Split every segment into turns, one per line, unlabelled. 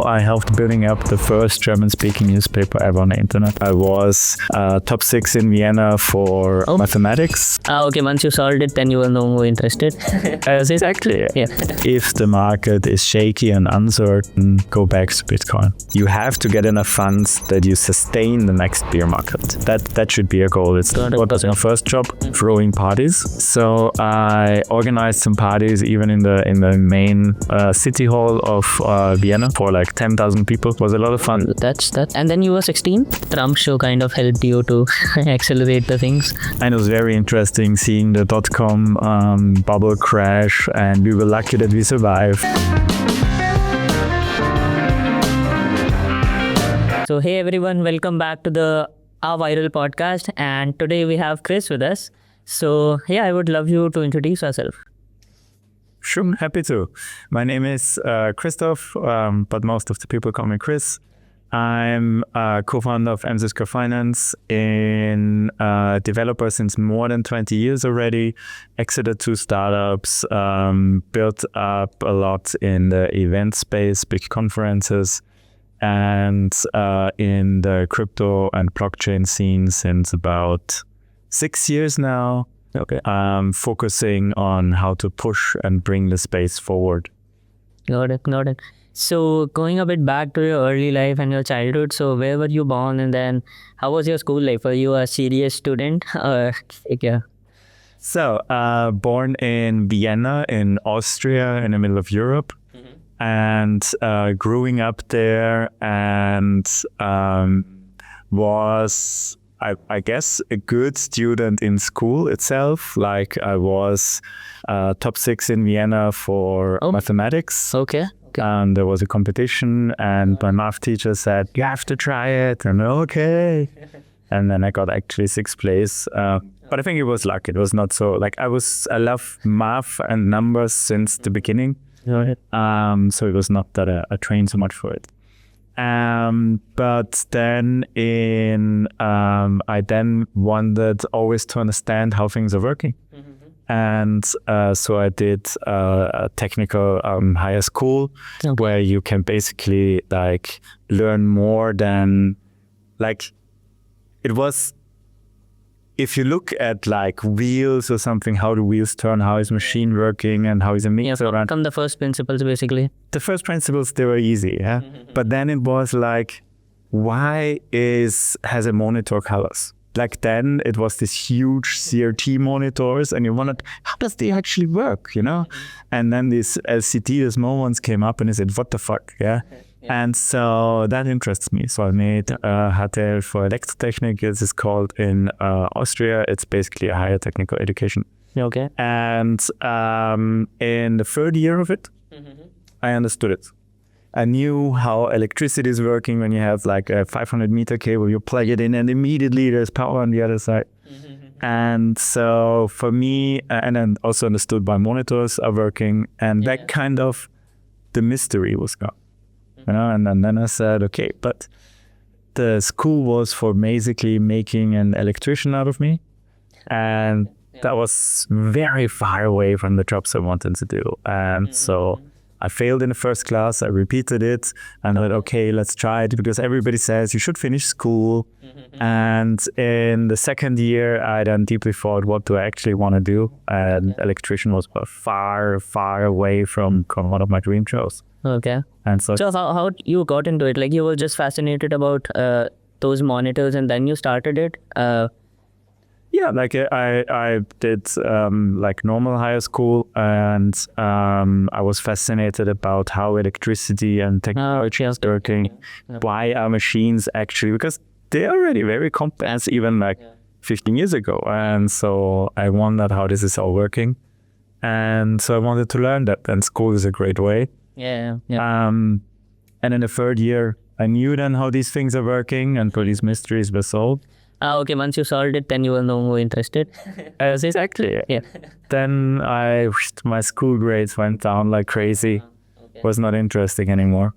I helped building up the first German-speaking newspaper ever on the internet. I was top 6 in Vienna for mathematics.
Okay, once you solved it, then you will no more interested.
Exactly.
Yeah.
If the market is shaky and uncertain, go back to Bitcoin. You have to get enough funds that you sustain the next bear market. That should be a goal. It's what was my first job, throwing parties. So I organized some parties even in the main city hall of Vienna for like 10,000 people. It was a lot of fun.
That's that. And then you were 16. Trump show kind of helped you to accelerate the things.
And it was very interesting seeing the .com bubble crash, and we were lucky that we survived.
So hey everyone, welcome back to the aVIRAL podcast, and today we have Chris with us. So yeah, I would love you to introduce yourself.
Sure, happy to. My name is Christoph, but most of the people call me Chris. I'm a co-founder of MC² Finance, in developer since more than 20 years already, exited 2 startups, built up a lot in the event space, big conferences, and in the crypto and blockchain scene since about 6 years now. Okay. Focusing on how to push and bring the space forward.
Got it. So going a bit back to your early life and your childhood, so where were you born, and then how was your school life? Were you a serious student? Yeah.
So born in Vienna in Austria in the middle of Europe. And growing up there, and was, I guess, a good student in school itself. Like I was top 6 in Vienna for mathematics.
Okay.
And there was a competition, and my math teacher said, you have to try it. And okay. And then I got actually 6th place. But I think it was luck. It was not so, like I love math and numbers since the beginning. So it was not that I trained so much for it. But then I then wanted always to understand how things are working. And so I did a technical higher school where you can basically like learn more than like it was. If you look at like wheels or something, how do wheels turn, how is machine working, and how is a mixer run?
From the first principles, basically.
The first principles, they were easy, yeah. But then it was like, why has a monitor colors? Like then it was this huge CRT monitors, and you wondered, how does they actually work, you know? And then this LCD, the small ones came up, and I said, what the fuck, yeah? And so that interests me. So I made HTL for Electrotechnik, as it's called in Austria. It's basically a higher technical education.
Okay.
And in the 3rd year of it, I understood it. I knew how electricity is working when you have like a 500-meter cable, you plug it in and immediately there's power on the other side. And so for me, and then also understood why monitors are working, and that kind of, the mystery was gone. You know, and then I said, okay, but the school was for basically making an electrician out of me. And that was very far away from the jobs I wanted to do. And so I failed in the first class, I repeated it, and I thought, okay, let's try it, because everybody says you should finish school. And in the 2nd year, I then deeply thought, what do I actually want to do? And electrician was far, far away from one of my dream jobs.
Okay.
And so
how you got into it? Like you were just fascinated about those monitors, and then you started it?
Yeah, like I did like normal higher school, and I was fascinated about how electricity and technology is working. Why are machines actually, because they're already very complex even like 15 years ago. And so I wondered how this is all working. And so I wanted to learn that, and school is a great way.
Yeah.
And in the 3rd year, I knew then how these things are working and how these mysteries were solved.
Okay, once you solved it, then you will no more interested.
Exactly.
Yeah.
Then my school grades went down like crazy. Was not interesting anymore.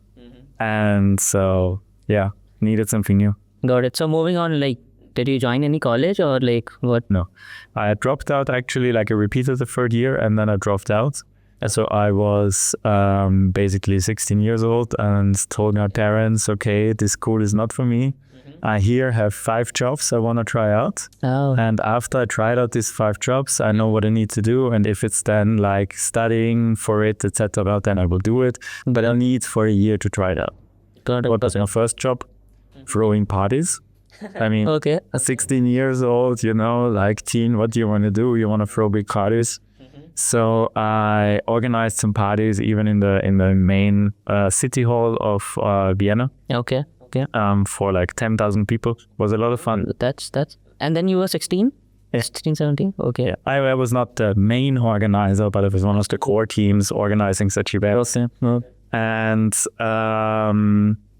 And so, yeah, needed something new.
Got it. So moving on, like, did you join any college or like what?
No, I dropped out actually, like I repeated the 3rd year and then I dropped out. And so I was basically 16 years old and told my parents, okay, this school is not for me. I here have 5 jobs I want to try out.
Oh.
And after I tried out these 5 jobs, I know what I need to do. And if it's then like studying for it, etc., then I will do it. But I'll need for a year to try it out. What was my first job? Throwing parties. I mean,
Okay.
16 years old, you know, like teen, what do you want to do? You want to throw big parties. So I organized some parties even in the main city hall of Vienna.
Okay.
For like 10,000 people. It was a lot of fun.
That's and then you were 16?
Yeah.
16, 17? Okay.
Yeah. I was not the main organizer, but I was one of the core teams organizing such events. And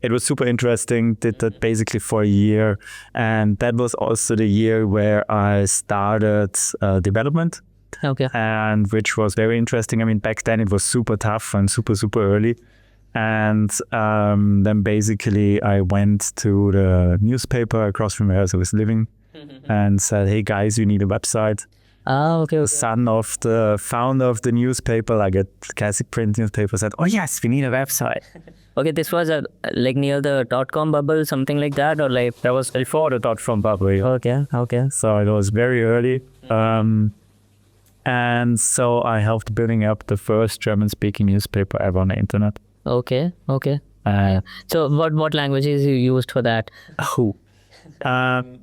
it was super interesting. Did that basically for a year. And that was also the year where I started development.
Okay.
And which was very interesting. I mean, back then it was super tough and super early. And then basically I went to the newspaper across from where I was living and said, hey guys, you need a website.
Okay.
The son of the founder of the newspaper, like a classic print newspaper, said, oh yes, we need a website.
Okay, this was like near the .com bubble, something like that, or like
That was before the .com bubble.
Okay.
So it was very early. And so I helped building up the first German-speaking newspaper ever on the internet.
Okay. So what languages you used for that?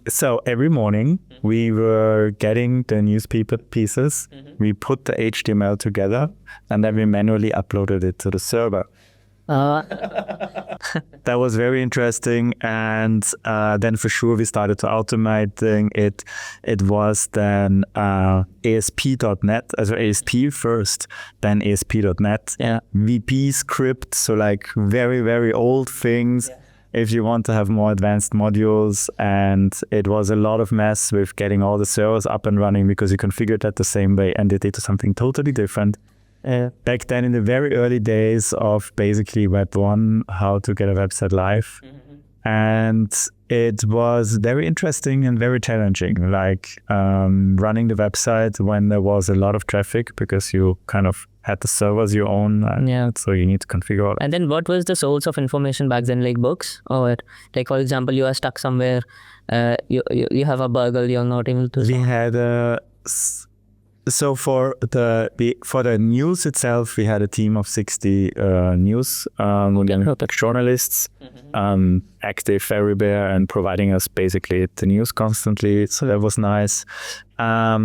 So every morning we were getting the newspaper pieces, we put the HTML together, and then we manually uploaded it to the server. That was very interesting, and then for sure we started to automating it. It was then ASP.NET, also ASP first, then ASP.NET, VP script, so like very old things. If you want to have more advanced modules, and it was a lot of mess with getting all the servers up and running because you configured that the same way and they did something totally different. Back then in the very early days of basically Web 1, how to get a website live. And it was very interesting and very challenging, like running the website when there was a lot of traffic because you kind of had the servers you own. So you need to configure all that.
And then what was the source of information back then, like books? Or like, for example, you are stuck somewhere, you have a burgle, you're not able to...
We had so for the news itself, we had a team of 60 news journalists, active everywhere and providing us basically the news constantly. So that was nice.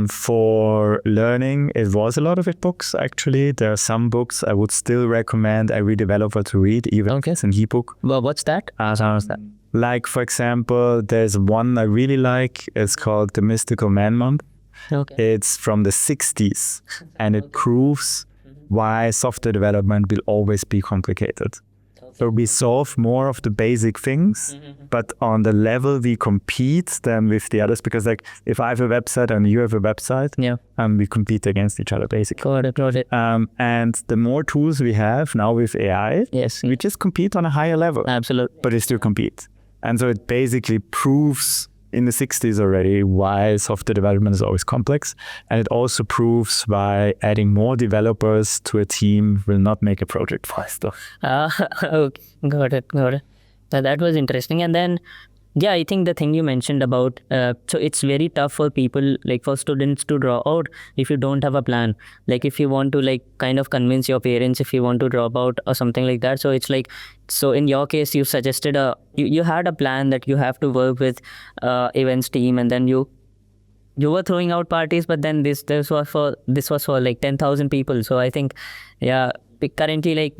For learning, it was a lot of it books, actually. There are some books I would still recommend every developer to read, even if it's an ebook.
Well, what's that?
Like, for example, there's one I really like. It's called The Mystical Man Month.
Okay.
It's from the 60s, and it proves why software development will always be complicated. So we solve more of the basic things, but on the level we compete then with the others, because like if I have a website and you have a website, we compete against each other basically.
Got it.
And the more tools we have now with AI, we just compete on a higher level.
Absolutely.
But we still compete. And so it basically proves in the 60s already why software development is always complex. And it also proves why adding more developers to a team will not make a project faster.
Okay, got it. That was interesting. And then, I think the thing you mentioned about, so it's very tough for people, like for students to draw out if you don't have a plan. Like if you want to like kind of convince your parents if you want to drop out or something like that. So it's like, so in your case, you suggested you had a plan that you have to work with events team, and then you were throwing out parties, but then this was for like 10,000 people. So I think, currently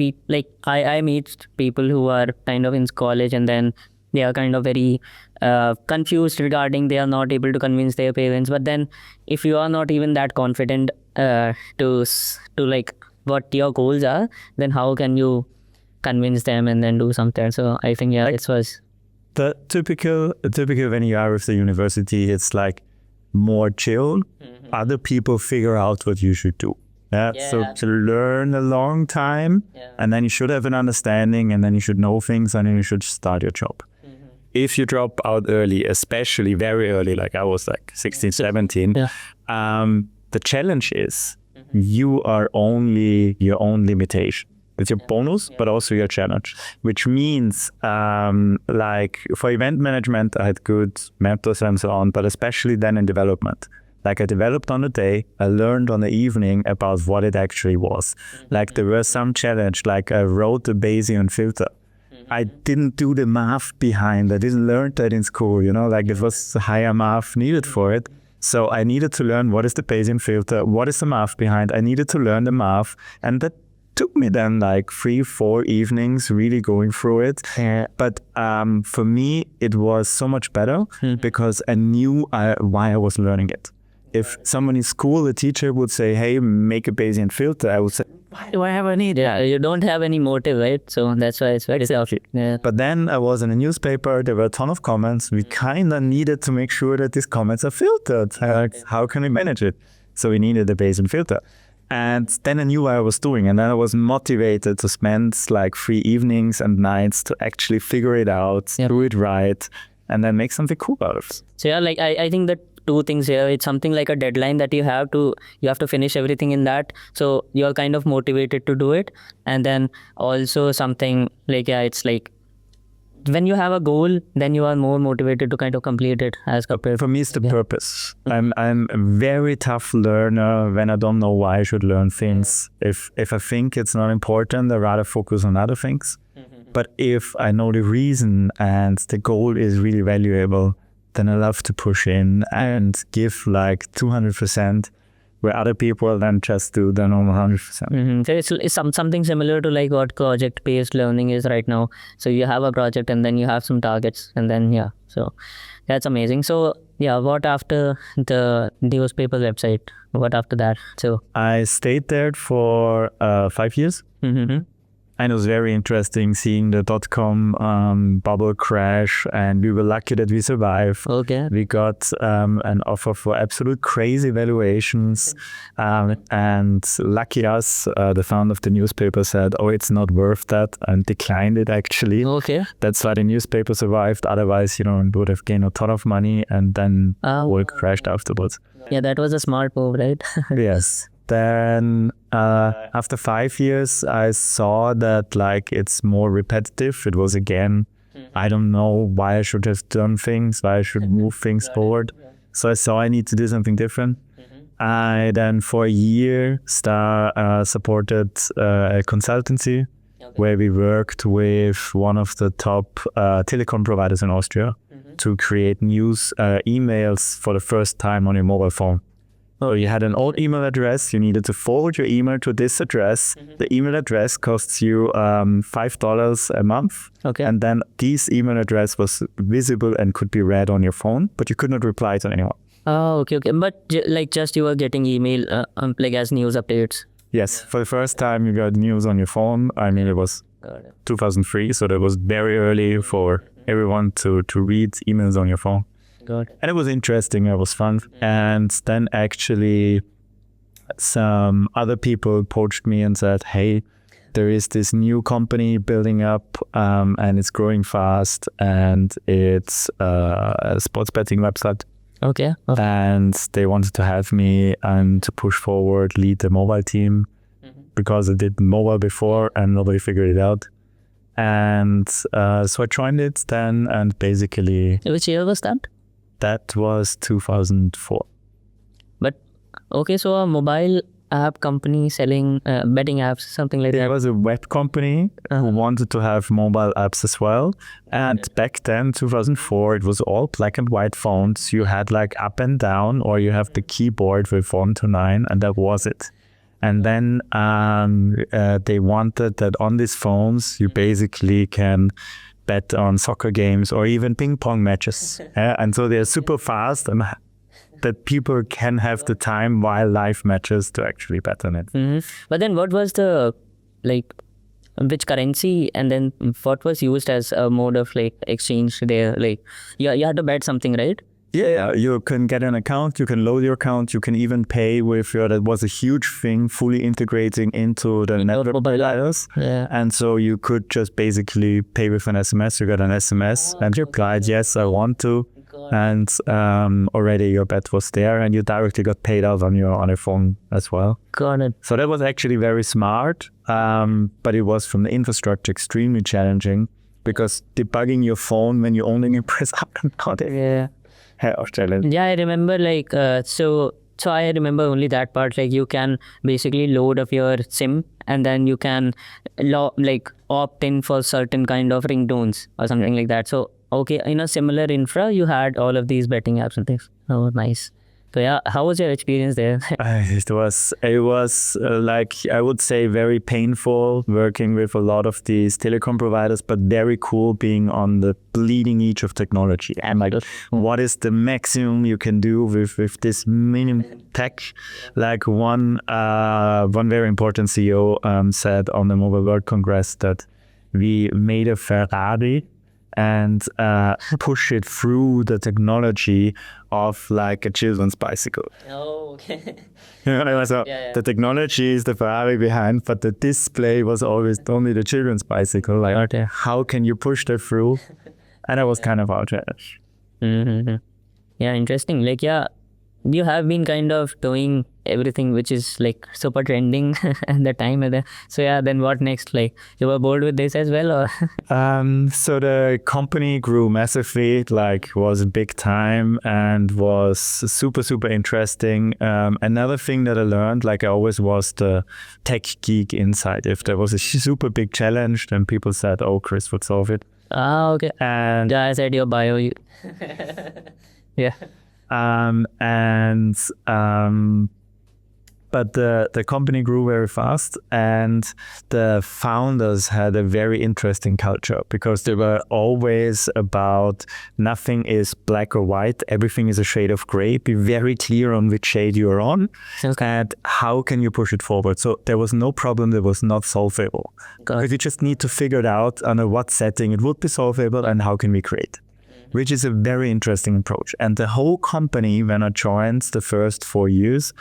I meet people who are kind of in college, and then they are kind of very confused regarding they are not able to convince their parents. But then if you are not even that confident to like what your goals are, then how can you convince them and then do something? So I think it was
the typical when you are with the university, it's like more chill. Other people figure out what you should do. So to learn a long time, and then you should have an understanding, and then you should know things, and then you should start your job. If you drop out early, especially very early, like I was like 16, 17, the challenge is you are only your own limitation. It's your bonus, but also your challenge, which means like for event management, I had good mentors and so on, but especially then in development. Like I developed on the day, I learned on the evening about what it actually was. Like there was some challenge, like I wrote the Bayesian filter. I didn't do the math behind. I didn't learn that in school, like it was higher math needed for it. So I needed to learn what is the Bayesian filter, what is the math behind. I needed to learn the math, and that took me then like 3-4 evenings really going through it. But for me, it was so much better because I knew why I was learning it. If someone in school, a teacher would say, hey, make a Bayesian filter, I would say, why do I have a need?
Yeah, you don't have any motive, right? So that's why it's very selfish. Yeah.
But then I was in a newspaper, there were a ton of comments. We kind of needed to make sure that these comments are filtered. Like, how can we manage it? So we needed a Bayesian filter. And then I knew what I was doing. And then I was motivated to spend like 3 evenings and nights to actually figure it out, do it right, and then make something cool out of it.
So yeah, like I think that 2 things here. It's something like a deadline that you have to finish everything in that. So you're kind of motivated to do it. And then also something like, it's like when you have a goal, then you are more motivated to kind of complete it as compared.
For me, it's the purpose. I'm a very tough learner when I don't know why I should learn things. If I think it's not important, I'd rather focus on other things. But if I know the reason and the goal is really valuable, then I love to push in and give like 200%, where other people then just do the normal 100%.
So it's something similar to like what project-based learning is right now. So you have a project and then you have some targets, and then so that's amazing. So what after the newspaper website? What after that? So
I stayed there for 5 years. And it was very interesting seeing the .com bubble crash, and we were lucky that we survived.
Okay.
We got an offer for absolute crazy valuations, and lucky us, the founder of the newspaper said, oh, it's not worth that, and declined it actually.
Okay.
That's why the newspaper survived. Otherwise, it would have gained a ton of money, and then all crashed afterwards.
Yeah, that was a smart move, right?
Yes. Then after 5 years, I saw that like it's more repetitive. It was again, I don't know why I should have done things, why I should move things forward. So I saw I need to do something different. I then for a year supported a consultancy where we worked with one of the top telecom providers in Austria to create news emails for the first time on your mobile phone. So you had an old email address, you needed to forward your email to this address. The email address costs you $5 a month.
Okay.
And then this email address was visible and could be read on your phone, but you could not reply to anyone.
Oh, okay. But just you were getting email like as news updates.
Yes, for the first time you got news on your phone. I mean, it was 2003, so that was very early for everyone to read emails on your phone.
God.
And it was interesting, it was fun. And then actually some other people approached me and said, hey, there is this new company building up and it's growing fast, and it's a sports betting website.
Okay.
And they wanted to have me and to push forward, lead the mobile team, because I did mobile before and nobody figured it out. And so I joined it then, and basically...
Which year was that?
That was 2004.
But, okay, so a mobile app company selling betting apps, something like that?
There was a web company who wanted to have mobile apps as well. And back then, 2004, it was all black and white fonts. You had like up and down, or you have the keyboard with 1 to 9, and that was it. And then they wanted that on these phones, you basically can bet on soccer games or even ping pong matches. And so they're super fast, and that people can have the time while live matches to actually bet on it.
But then what was the, like, which currency, and then what was used as a mode of like exchange there? Like, you had to bet something, right?
Yeah, you can get an account, you can load your account, you can even pay with that was a huge thing, fully integrating into the network providers.
Yeah.
And so you could just basically pay with an SMS. You got an SMS and you replied, yes, I want to. and already your bet was there, and you directly got paid out on your phone as well.
Got it.
So that was actually very smart, but it was from the infrastructure extremely challenging, because debugging your phone when you only press up and down,
Yeah.
hell challenge.
Yeah, I remember so I remember only that part. Like you can basically load up your SIM, and then you can opt in for certain kind of ringtones or something like that. So okay, in a similar infra, you had all of these betting apps and things. Oh, nice. So yeah, how was your experience there?
It was like, I would say, very painful working with a lot of these telecom providers, but very cool being on the bleeding edge of technology. And like, what is the maximum you can do with this minimum tech? Like one very important CEO said on the Mobile World Congress that we made a Ferrari and push it through the technology of like a children's bicycle.
Oh, okay.
So the technology is the Ferrari behind, but the display was always only the children's bicycle. Like, okay, how can you push that through? And I was kind of out there.
Mm-hmm. Yeah, interesting. Like, yeah, you have been kind of doing everything which is like super trending at the time. So yeah, then what next? Like, you were bored with this as well, or?
So the company grew massively, like was big time and was super interesting. Another thing that I learned, like I always was the tech geek inside. If there was a super big challenge, then people said, oh, Chris would solve it.
Ah, okay.
And
yeah, I said your bio. Yeah.
But the company grew very fast, and the founders had a very interesting culture, because they were always about nothing is black or white, everything is a shade of gray. Be very clear on which shade you're on, and how can you push it forward. So there was no problem that was not solvable. But you just need to figure it out under what setting it would be solvable and how can we create. Which is a very interesting approach. And the whole company, when I joined the first 4 years,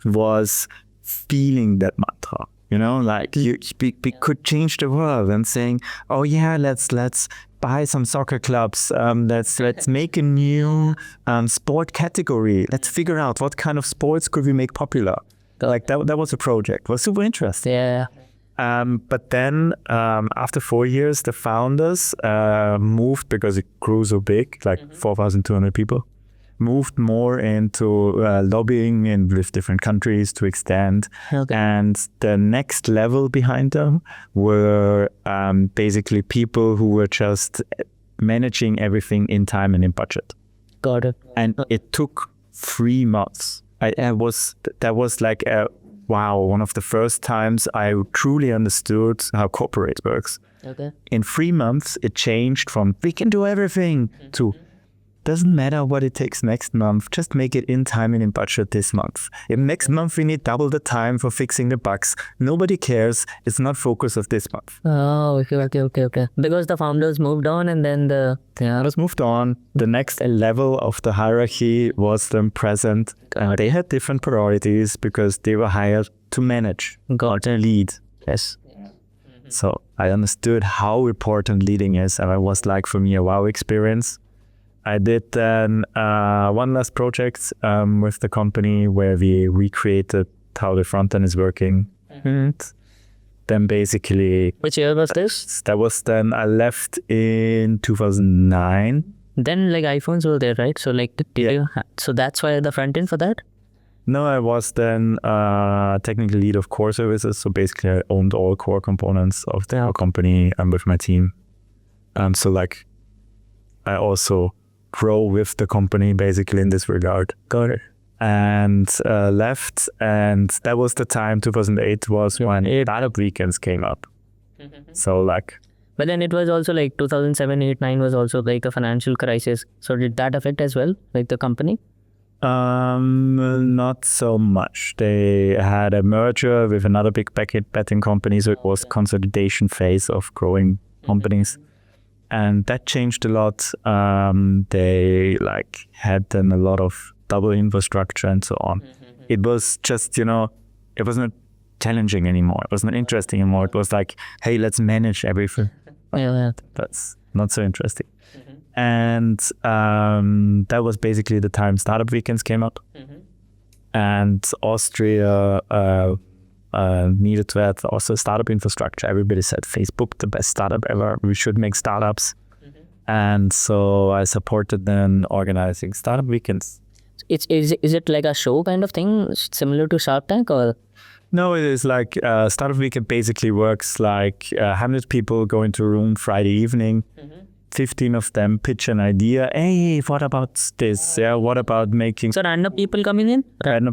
was feeling that mantra. You know, like we could change the world, and saying, oh yeah, let's buy some soccer clubs. Let's make a new sport category. Let's figure out what kind of sports could we make popular. Like that was a project. It was super interesting.
Yeah.
But then after 4 years, the founders moved, because it grew so big, like 4,200 people, moved more into lobbying in with different countries to extend.
Okay.
And the next level behind them were basically people who were just managing everything in time and in budget.
Got it.
And it took 3 months. That was like wow, one of the first times I truly understood how corporate works.
Okay.
In 3 months, it changed from we can do everything to doesn't matter what it takes next month, just make it in time and in budget this month. If next month we need double the time for fixing the bugs, nobody cares. It's not focus of this month.
Oh, okay. Because the founders moved on, and then the
founders moved on. The next level of the hierarchy was then present. They had different priorities because they were hired to manage, got a lead. Yes. So I understood how important leading is, and it was like for me a wow experience. I did then one last project with the company where we recreated how the front end is working. And then basically...
Which year was this?
That was then, I left in 2009.
Then like iPhones were there, right? So like, so that's why the front end for that?
No, I was then technical lead of core services. So basically I owned all core components of the company and with my team. So like, I also grow with the company basically in this regard. Got it. And left, and that was the time, 2008 was when startup weekends came up. So like...
But then it was also like 2007, 8, 9 was also like the financial crisis. So did that affect as well, like the company?
Not so much. They had a merger with another big betting company, so it was consolidation phase of growing companies. And that changed a lot. They like had then a lot of double infrastructure and so on. It was just, it was not challenging anymore. It was not interesting anymore. It was like, hey, let's manage everything.
Yeah.
That's not so interesting. And that was basically the time startup weekends came out. And Austria needed to add also startup infrastructure. Everybody said Facebook, the best startup ever. We should make startups. And so I supported them organizing startup weekends.
Is it like a show kind of thing, similar to Shark Tank, or?
No, it is like startup weekend basically works like 100 people go into a room Friday evening. 15 of them pitch an idea. Hey, what about this? Yeah, what about making...
So random people coming in?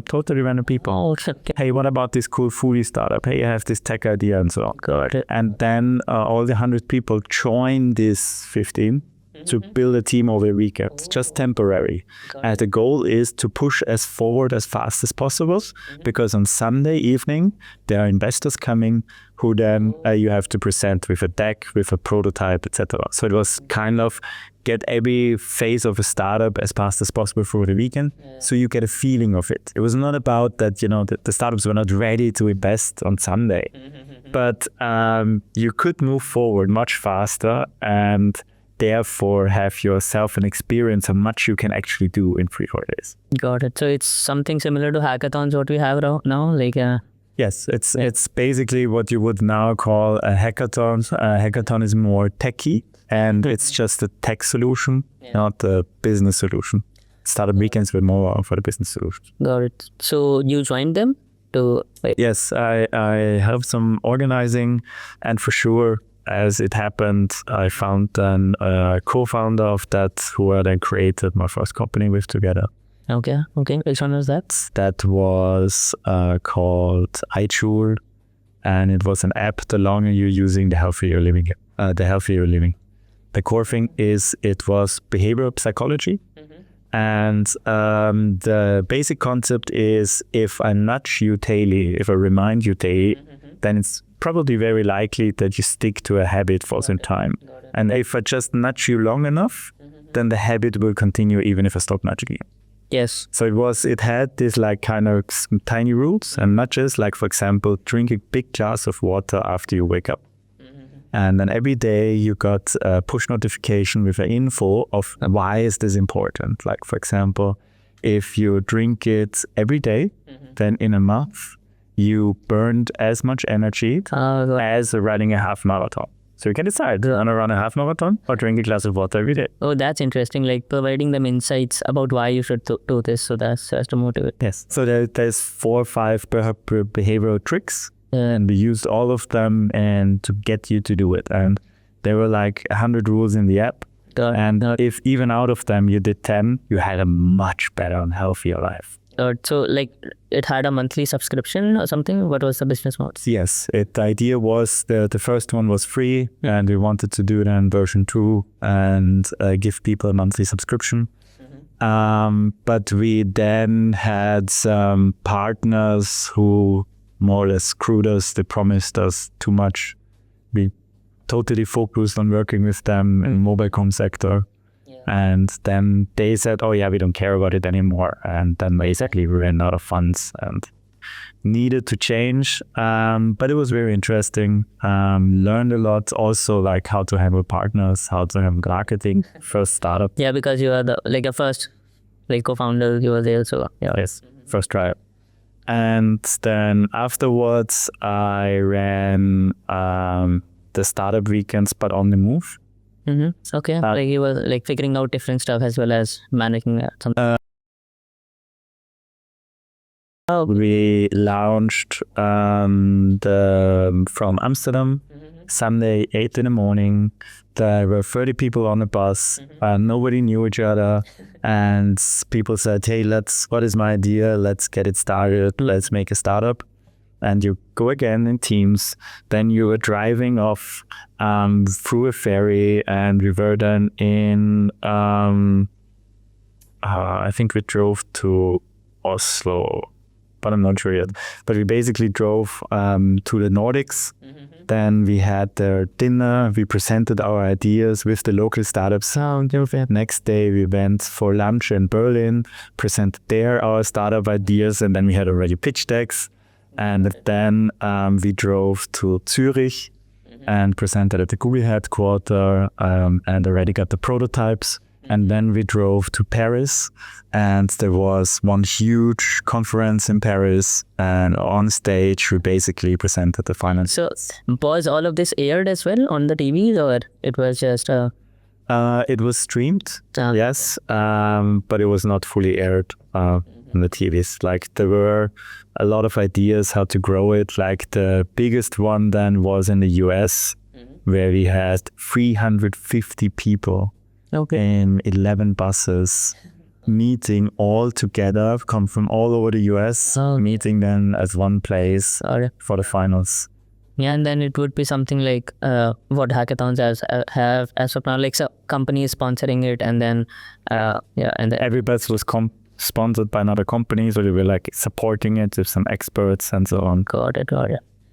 Totally random people.
Oh, okay.
Hey, what about this cool foodie startup? Hey, I have this tech idea and so on.
Got it.
And then all the 100 people join this 15 to build a team over the weekend. It's just temporary. And the goal is to push as forward as fast as possible, because on Sunday evening, there are investors coming who then you have to present with a deck, with a prototype, etc. So it was kind of get every phase of a startup as fast as possible for the weekend, so you get a feeling of it. It was not about that, you know, that the startups were not ready to invest on Sunday, but you could move forward much faster and therefore have yourself an experience how much you can actually do in 3-4 days.
Got it. So it's something similar to hackathons what we have now, like
Yes, it's basically what you would now call a hackathon. A hackathon is more techy, and it's just a tech solution, not a business solution. Startup weekends were more for the business solutions.
Got it. So you joined them to...
Yes, I helped some organizing, and for sure, as it happened, I found then a co-founder of that who I then created my first company with together.
Okay. Which one was that?
That was called iJoule, and it was an app. The longer you're using, the healthier you're living. The core thing is it was behavioral psychology, and the basic concept is if I nudge you daily, if I remind you daily, then it's probably very likely that you stick to a habit for some time. And if I just nudge you long enough, then the habit will continue even if I stop nudging you.
Yes.
So it had this like kind of tiny rules and nudges, like for example, drinking big jars of water after you wake up. And then every day you got a push notification with an info of why is this important. Like for example, if you drink it every day, then in a month, you burned as much energy as running a half marathon. So you can decide to run a half marathon or drink a glass of water every day.
Oh, that's interesting. Like providing them insights about why you should do this. So that's to motivate.
Yes. So there's 4 or 5 behavioral tricks, and we used all of them and to get you to do it. And there were like 100 rules in the app. And if even out of them you did 10, you had a much better and healthier life.
So like it had a monthly subscription or something? What was the business model?
Yes, the idea was the first one was free, and we wanted to do then version 2 and give people a monthly subscription. But we then had some partners who more or less screwed us. They promised us too much. We totally focused on working with them in the mobile com sector. And then they said, oh yeah, we don't care about it anymore. And then basically we ran out of funds and needed to change. But it was very interesting. Learned a lot also, like how to handle partners, how to handle marketing, first startup.
Yeah, because you are the first co-founder, you were there. So yeah.
Yes, first try. And then afterwards I ran the startup weekends, but on the move.
Okay, like you were like figuring out different stuff as well as managing something.
We launched from Amsterdam, Sunday 8 in the morning. There were 30 people on the bus. Nobody knew each other, and people said, hey, what is my idea? Let's get it started. Let's make a startup. And you go again in teams. Then you were driving off through a ferry, and we were then in, I think we drove to Oslo, but I'm not sure yet. But we basically drove to the Nordics. Then we had their dinner. We presented our ideas with the local startups. Next day we went for lunch in Berlin, presented there our startup ideas, and then we had already pitch decks. And then we drove to Zurich and presented at the Google headquarters, and already got the prototypes. And then we drove to Paris, and there was one huge conference in Paris, and on stage we basically presented the finance.
So was all of this aired as well on the TVs, or it was just
it was streamed, yes, but it was not fully aired on the TVs. Like, there were a lot of ideas how to grow it. Like, the biggest one then was in the US, where we had 350 people in 11 buses meeting all together, come from all over the US, meeting then as one place for the finals.
Yeah, and then it would be something like what hackathons have as of now, like so company is sponsoring it, and then and then
every bus was sponsored by another company, so they were like supporting it with some experts and so on.
Got it.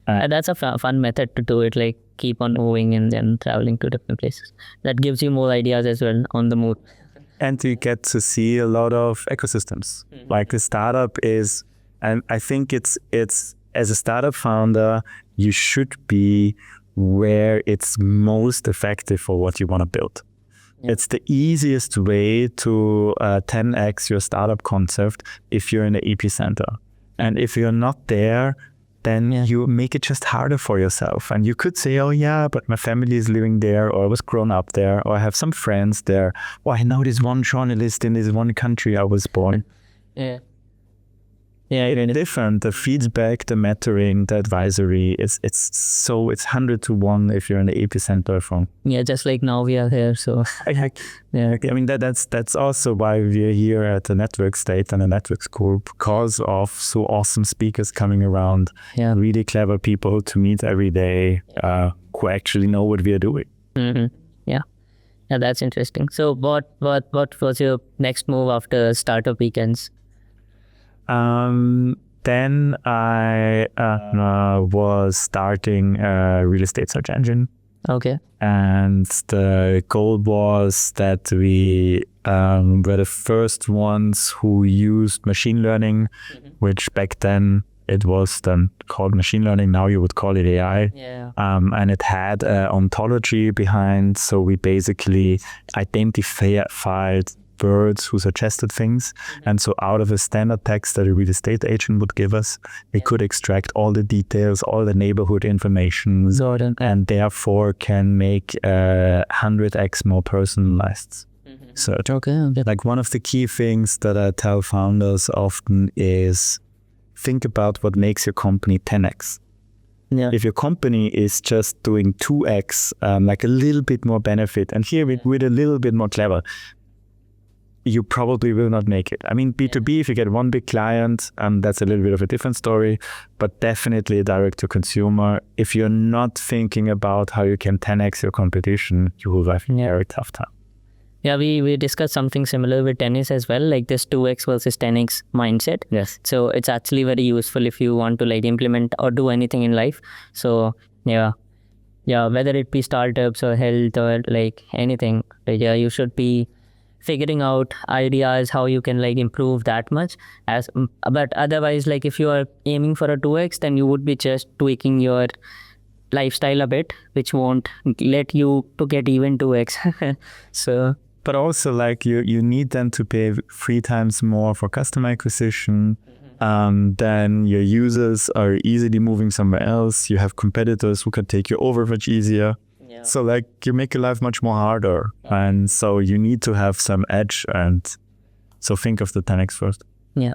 And that's a fun method to do it, like keep on moving and then traveling to different places. That gives you more ideas as well on the move.
And you get to see a lot of ecosystems. Like, the startup is, and I think it's as a startup founder, you should be where it's most effective for what you want to build. Yeah. It's the easiest way to 10x your startup concept if you're in the epicenter. And if you're not there, then you make it just harder for yourself. And you could say, oh yeah, but my family is living there, or I was grown up there, or I have some friends there, or I know this one journalist in this one country I was born. Yeah, it's different. The feedback, the mentoring, the advisory, it's 100 to 1 if you're in the epicenter from.
Yeah, just like now we are here. So
I mean, that's also why we're here at the Network State and the Network School, because of so awesome speakers coming around. Yeah, really clever people to meet every day, who actually know what we are doing.
Yeah, that's interesting. So what was your next move after startup weekends?
Then I was starting a real estate search engine.
Okay.
And the goal was that we were the first ones who used machine learning, which back then it was then called machine learning. Now you would call it AI.
Yeah.
And it had an ontology behind. So we basically identified words who suggested things, and so out of a standard text that a real estate agent would give us, we could extract all the details, all the neighborhood information, and therefore can make 100x more personalized search. Like, one of the key things that I tell founders often is think about what makes your company 10x. Yeah. If your company is just doing 2x, like a little bit more benefit, and here with a little bit more clever, you probably will not make it. I mean, B2B, if you get one big client, that's a little bit of a different story, but definitely direct to consumer. If you're not thinking about how you can 10x your competition, you will have a very tough time.
Yeah, we discussed something similar with tennis as well, like this 2x versus 10x mindset.
Yes.
So it's actually very useful if you want to like implement or do anything in life. So yeah, whether it be startups or health or like anything, you should be figuring out ideas how you can like improve that much. But otherwise, like if you are aiming for a 2x, then you would be just tweaking your lifestyle a bit, which won't let you to get even 2x. So,
but also like you need then to pay 3 times more for customer acquisition. Then your users are easily moving somewhere else. You have competitors who can take you over much easier. Yeah. So like you make your life much more harder, and so you need to have some edge, and so think of the 10x first.
Yeah.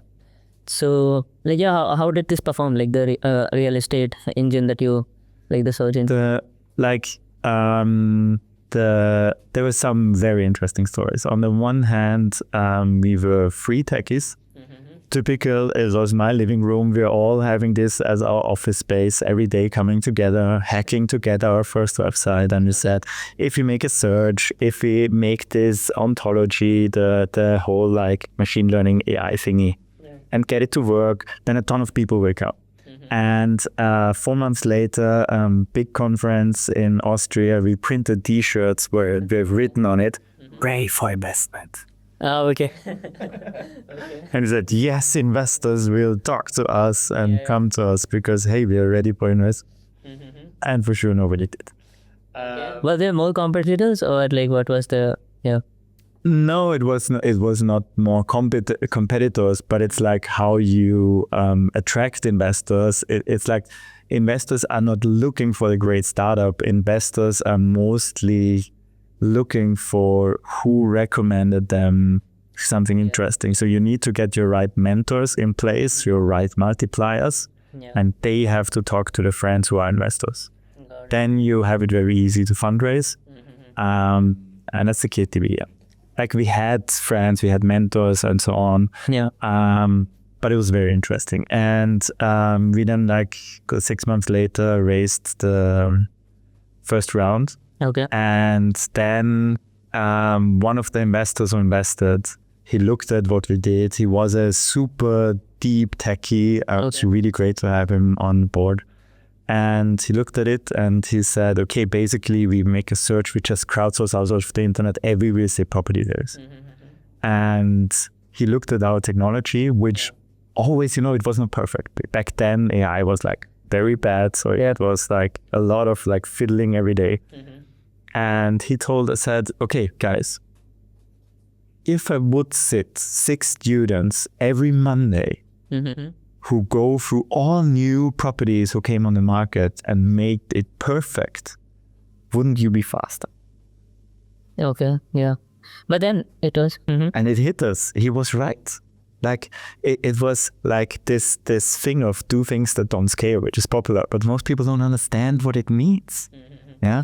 So like how did this perform? Like the real estate engine that you like, the search engine.
There were some very interesting stories. On the one hand, we were 3 techies. Typical, it was my living room. We're all having this as our office space every day, coming together, hacking together our first website. And we said, if we make a search, if we make this ontology, the whole like machine learning AI thingy, and get it to work, then a ton of people will come. And 4 months later, big conference in Austria, we printed T-shirts where we've written on it, "Pray for investment."
Oh, okay.
And he said, yes, investors will talk to us and come to us because, hey, we are ready for investment. And for sure, nobody did.
Were there more competitors, or like what was the
No, it was not. It was not more competitors, but it's like how you attract investors. It's like investors are not looking for a great startup. Investors are mostly looking for who recommended them something interesting. So you need to get your right mentors in place, your right multipliers, and they have to talk to the friends who are investors. Then you have it very easy to fundraise, and that's the key to be. Like we had friends, we had mentors and so on. But it was very interesting. And we then 6 months later raised the first round.
Okay.
And then one of the investors who invested, he looked at what we did. He was a super deep techie. It's really great to have him on board. And he looked at it and he said, okay, basically we make a search, we just crowdsource out of the internet every real estate property there is. And he looked at our technology, which always, it was not perfect. Back then AI was very bad. So it was a lot of fiddling every day. And he said, okay, guys, if I would sit 6 students every Monday who go through all new properties who came on the market and make it perfect, wouldn't you be faster?
Okay, yeah. But then it was...
And it hit us. He was right. It was this thing of do things that don't scale, which is popular, but most people don't understand what it means. Yeah,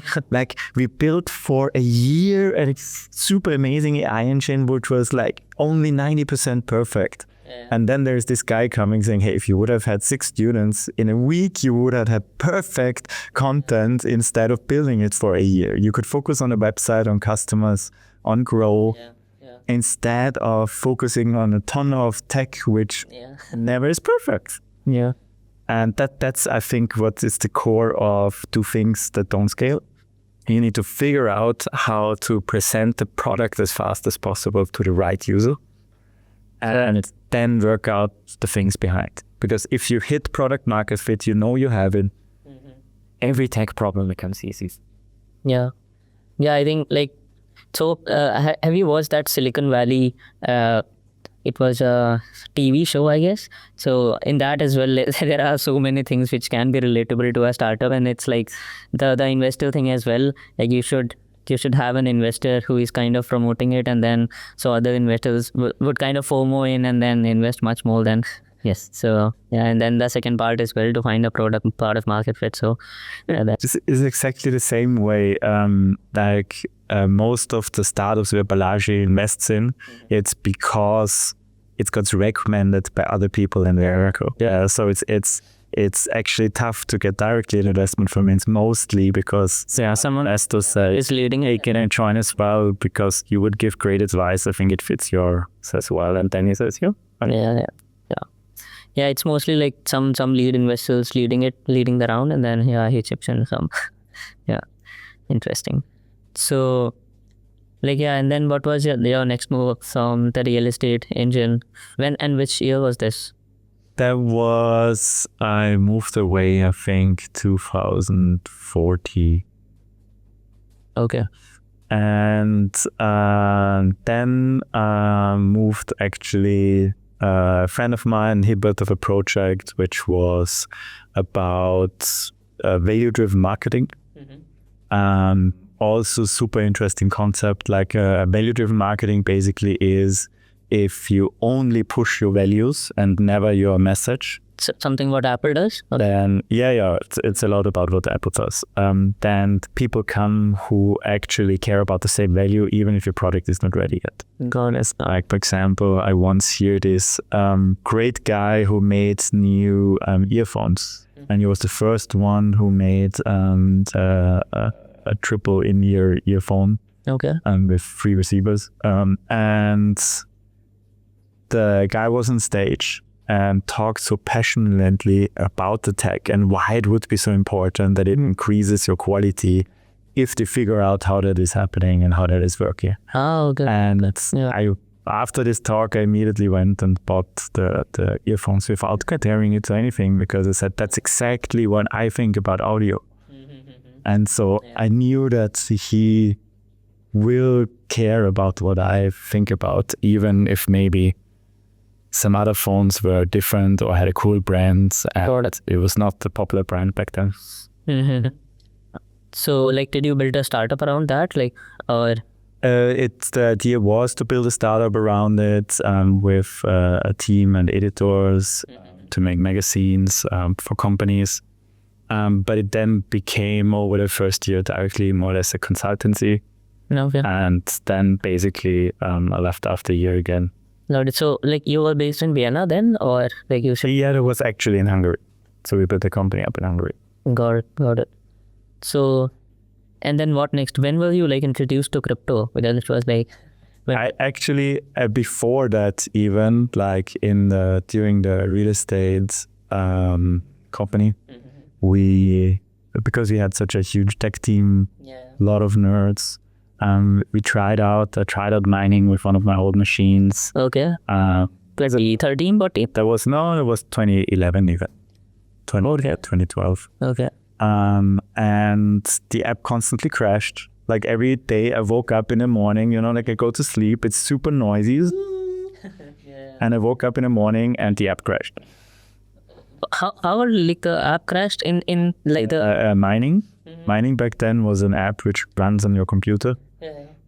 we built for a year a super amazing AI engine, which was only 90% perfect. And then there's this guy coming saying, hey, if you would have had 6 students in a week, you would have had perfect content instead of building it for a year. You could focus on the website, on customers, on grow, instead of focusing on a ton of tech, which never is perfect.
Yeah.
And that's, I think, what is the core of do things that don't scale. You need to figure out how to present the product as fast as possible to the right user. And then work out the things behind. Because if you hit product market fit, you have it, every tech problem becomes easy.
Yeah. Yeah, I think so have you watched that Silicon Valley, it was a TV show, I guess. So in that as well, there are so many things which can be relatable to a startup, and it's the investor thing as well. You should have an investor who is kind of promoting it, and then so other investors would kind of FOMO in and then invest much more than So and then the second part as well, to find a product market fit. So that
is exactly the same way. Most of the startups where Balaji invests in, it's because it got recommended by other people in the area. So it's actually tough to get directly an investment from it, mostly because someone has to say
is leading.
Hey, can I join as well? Because you would give great advice. I think it fits yours as well. And then he says,
Yeah, it's mostly some lead investors leading the round, and then he chips in some. Interesting. So and then what was your next move from the real estate engine? When and which year was this?
That was, I moved away, I think 2040.
Okay.
And then moved actually. A friend of mine, he built up a project which was about value-driven marketing. Also super interesting concept. Value-driven marketing basically is if you only push your values and never your message.
Something what Apple does?
Then it's a lot about what Apple does. Then people come who actually care about the same value, even if your product is not ready yet.
Got it.
For example, I once heard this great guy who made new earphones, and he was the first one who made a triple in-ear earphone.
Okay.
With 3 receivers. And the guy was on stage and talked so passionately about the tech and why it would be so important that it increases your quality if they figure out how that is happening and how that is working.
Oh, okay.
And after this talk, I immediately went and bought the earphones without comparing it to anything, because I said, that's exactly what I think about audio. And so I knew that he will care about what I think about, even if maybe some other phones were different or had a cool brand, and it was not the popular brand back then.
So like, did you build a startup around that, like, or?
The idea was to build a startup around it, with a team and editors to make magazines for companies. But it then became over the first year directly more or less a consultancy.
Okay.
And then basically I left after a year again.
So like, you were based in Vienna then, or like you should?
Yeah, it was actually in Hungary. So we built the company up in Hungary.
Got it. So, and then what next? When were you like introduced to crypto? Because it was like,
I actually before that, even like during the real estate company, because we had such a huge tech team, a lot of nerds. I tried out mining with one of my old machines.
Okay. 2013, but it
was 2011 even. 2012.
Okay.
And the app constantly crashed. Like every day I woke up in the morning, like I go to sleep, it's super noisy. And I woke up in the morning and the app crashed.
How like the app crashed in like the
mining? Mining back then was an app which runs on your computer.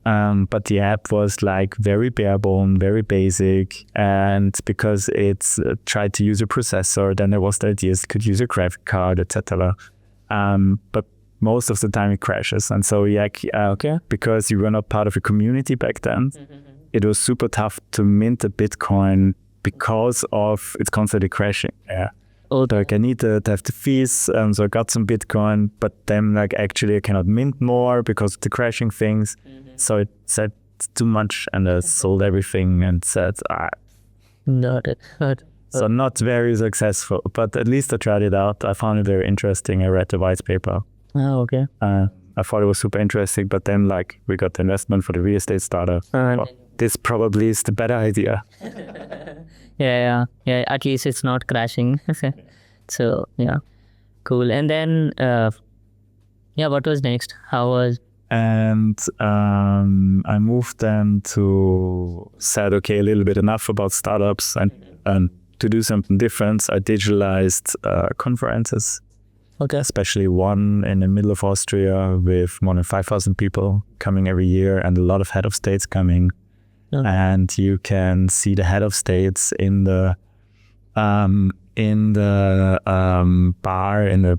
But the app was like very bare bone, very basic, and because it's tried to use a processor, then there was the idea it could use a graphic card, etc. But most of the time it crashes, and so because you were not part of a community back then, it was super tough to mint a Bitcoin because of it's constantly crashing. Like I need to have the fees, so I got some Bitcoin, but then like actually I cannot mint more because of the crashing things. So it said too much, and I sold everything and said,
Got it.
So not very successful, but at least I tried it out. I found it very interesting. I read the white paper.
Oh, okay.
I thought it was super interesting, but then like we got the investment for the real estate startup. This probably is the better idea.
Yeah. At least it's not crashing. So yeah, cool. And then what was next? How was?
And I moved then to said, okay, a little bit enough about startups, and to do something different, I digitalized conferences.
Okay.
Especially one in the middle of Austria with more than 5,000 people coming every year, and a lot of head of states coming. Okay. And you can see the head of states in the bar, in the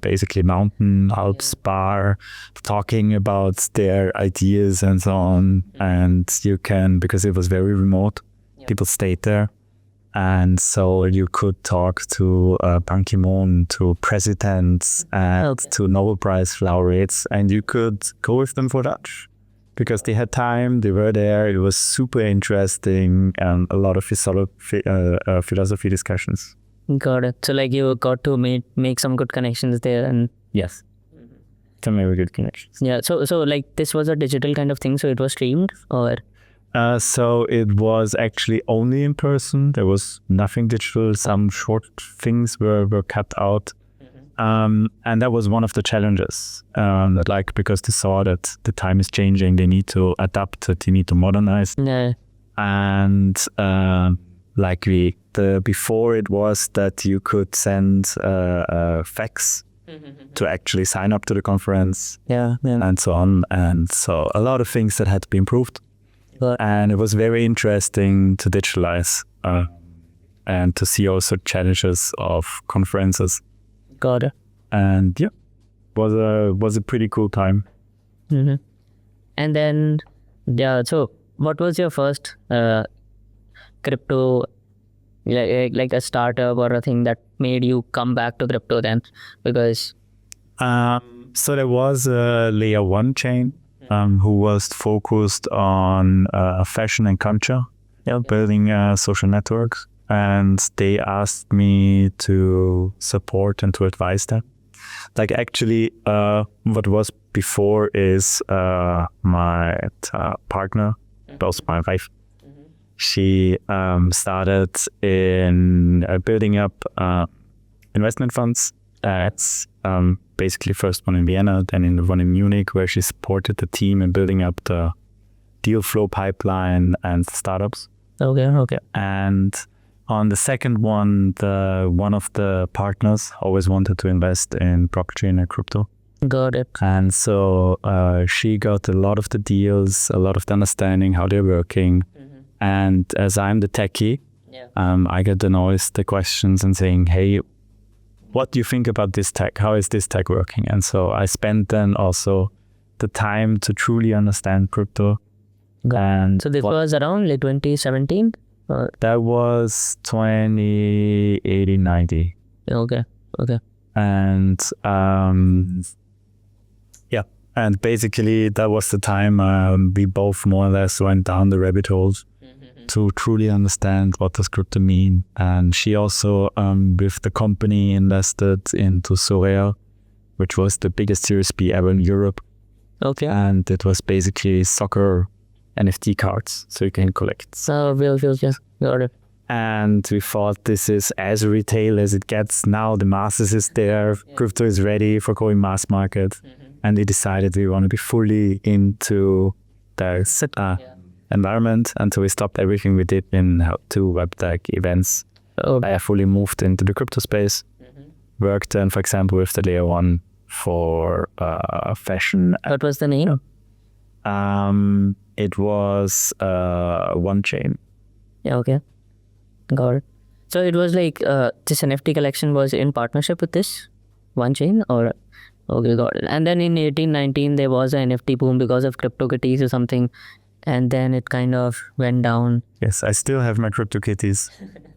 basically mountain Alps bar, talking about their ideas and so on. And you can, because it was very remote, people stayed there. And so you could talk to Ban Ki-moon, to presidents, and to Nobel Prize laureates, and you could go with them for lunch. Because they had time, they were there, it was super interesting, and a lot of philosophy discussions.
Got it. So like you got to make some good connections there, and
yes, some very good connections.
Yeah. So like this was a digital kind of thing. So it was streamed, or?
So it was actually only in person. There was nothing digital. Some short things were cut out. And that was one of the challenges, because they saw that the time is changing, they need to adapt it, they need to modernize.
Yeah.
And before it was that you could send fax to actually sign up to the conference, and so on. And so a lot of things that had to be improved. And it was very interesting to digitalize and to see also challenges of conferences.
Got it.
And was a pretty cool time.
And then so what was your first crypto, like a startup or a thing that made you come back to crypto then? Because
so there was a layer 1 chain who was focused on fashion and culture, building social networks. And they asked me to support and to advise them. Like actually, what was before is my partner, both my wife. She started in building up investment funds It's basically first one in Vienna, then in the one in Munich, where she supported the team in building up the deal flow pipeline and startups.
Okay.
And on the second one, one of the partners always wanted to invest in blockchain and crypto.
Got it.
And so she got a lot of the deals, a lot of the understanding how they're working. And as I'm the techie, I get then always the questions and saying, hey, what do you think about this tech? How is this tech working? And so I spent then also the time to truly understand crypto. And
so this was around like 2017?
That was 2018, 90.
Okay.
And and basically that was the time we both more or less went down the rabbit holes to truly understand what does crypto mean. And she also, with the company, invested into Sorare, which was the biggest Series B ever in Europe.
Okay.
And it was basically soccer NFT cards, so you can collect.
So we'll just got it.
And we thought this is as retail as it gets. Now the masses is there, crypto is ready for going mass market. And they decided we want to be fully into the environment, and so we stopped everything we did in How-To, web tech, events. I fully moved into the crypto space. Worked then, for example, with the layer 1 for fashion.
What was the name?
It was One Chain.
Yeah, okay. Got it. So it was like this NFT collection was in partnership with this One Chain, or okay, got it. And then in 1819 there was an NFT boom because of CryptoKitties or something, and then it kind of went down.
Yes, I still have my CryptoKitties.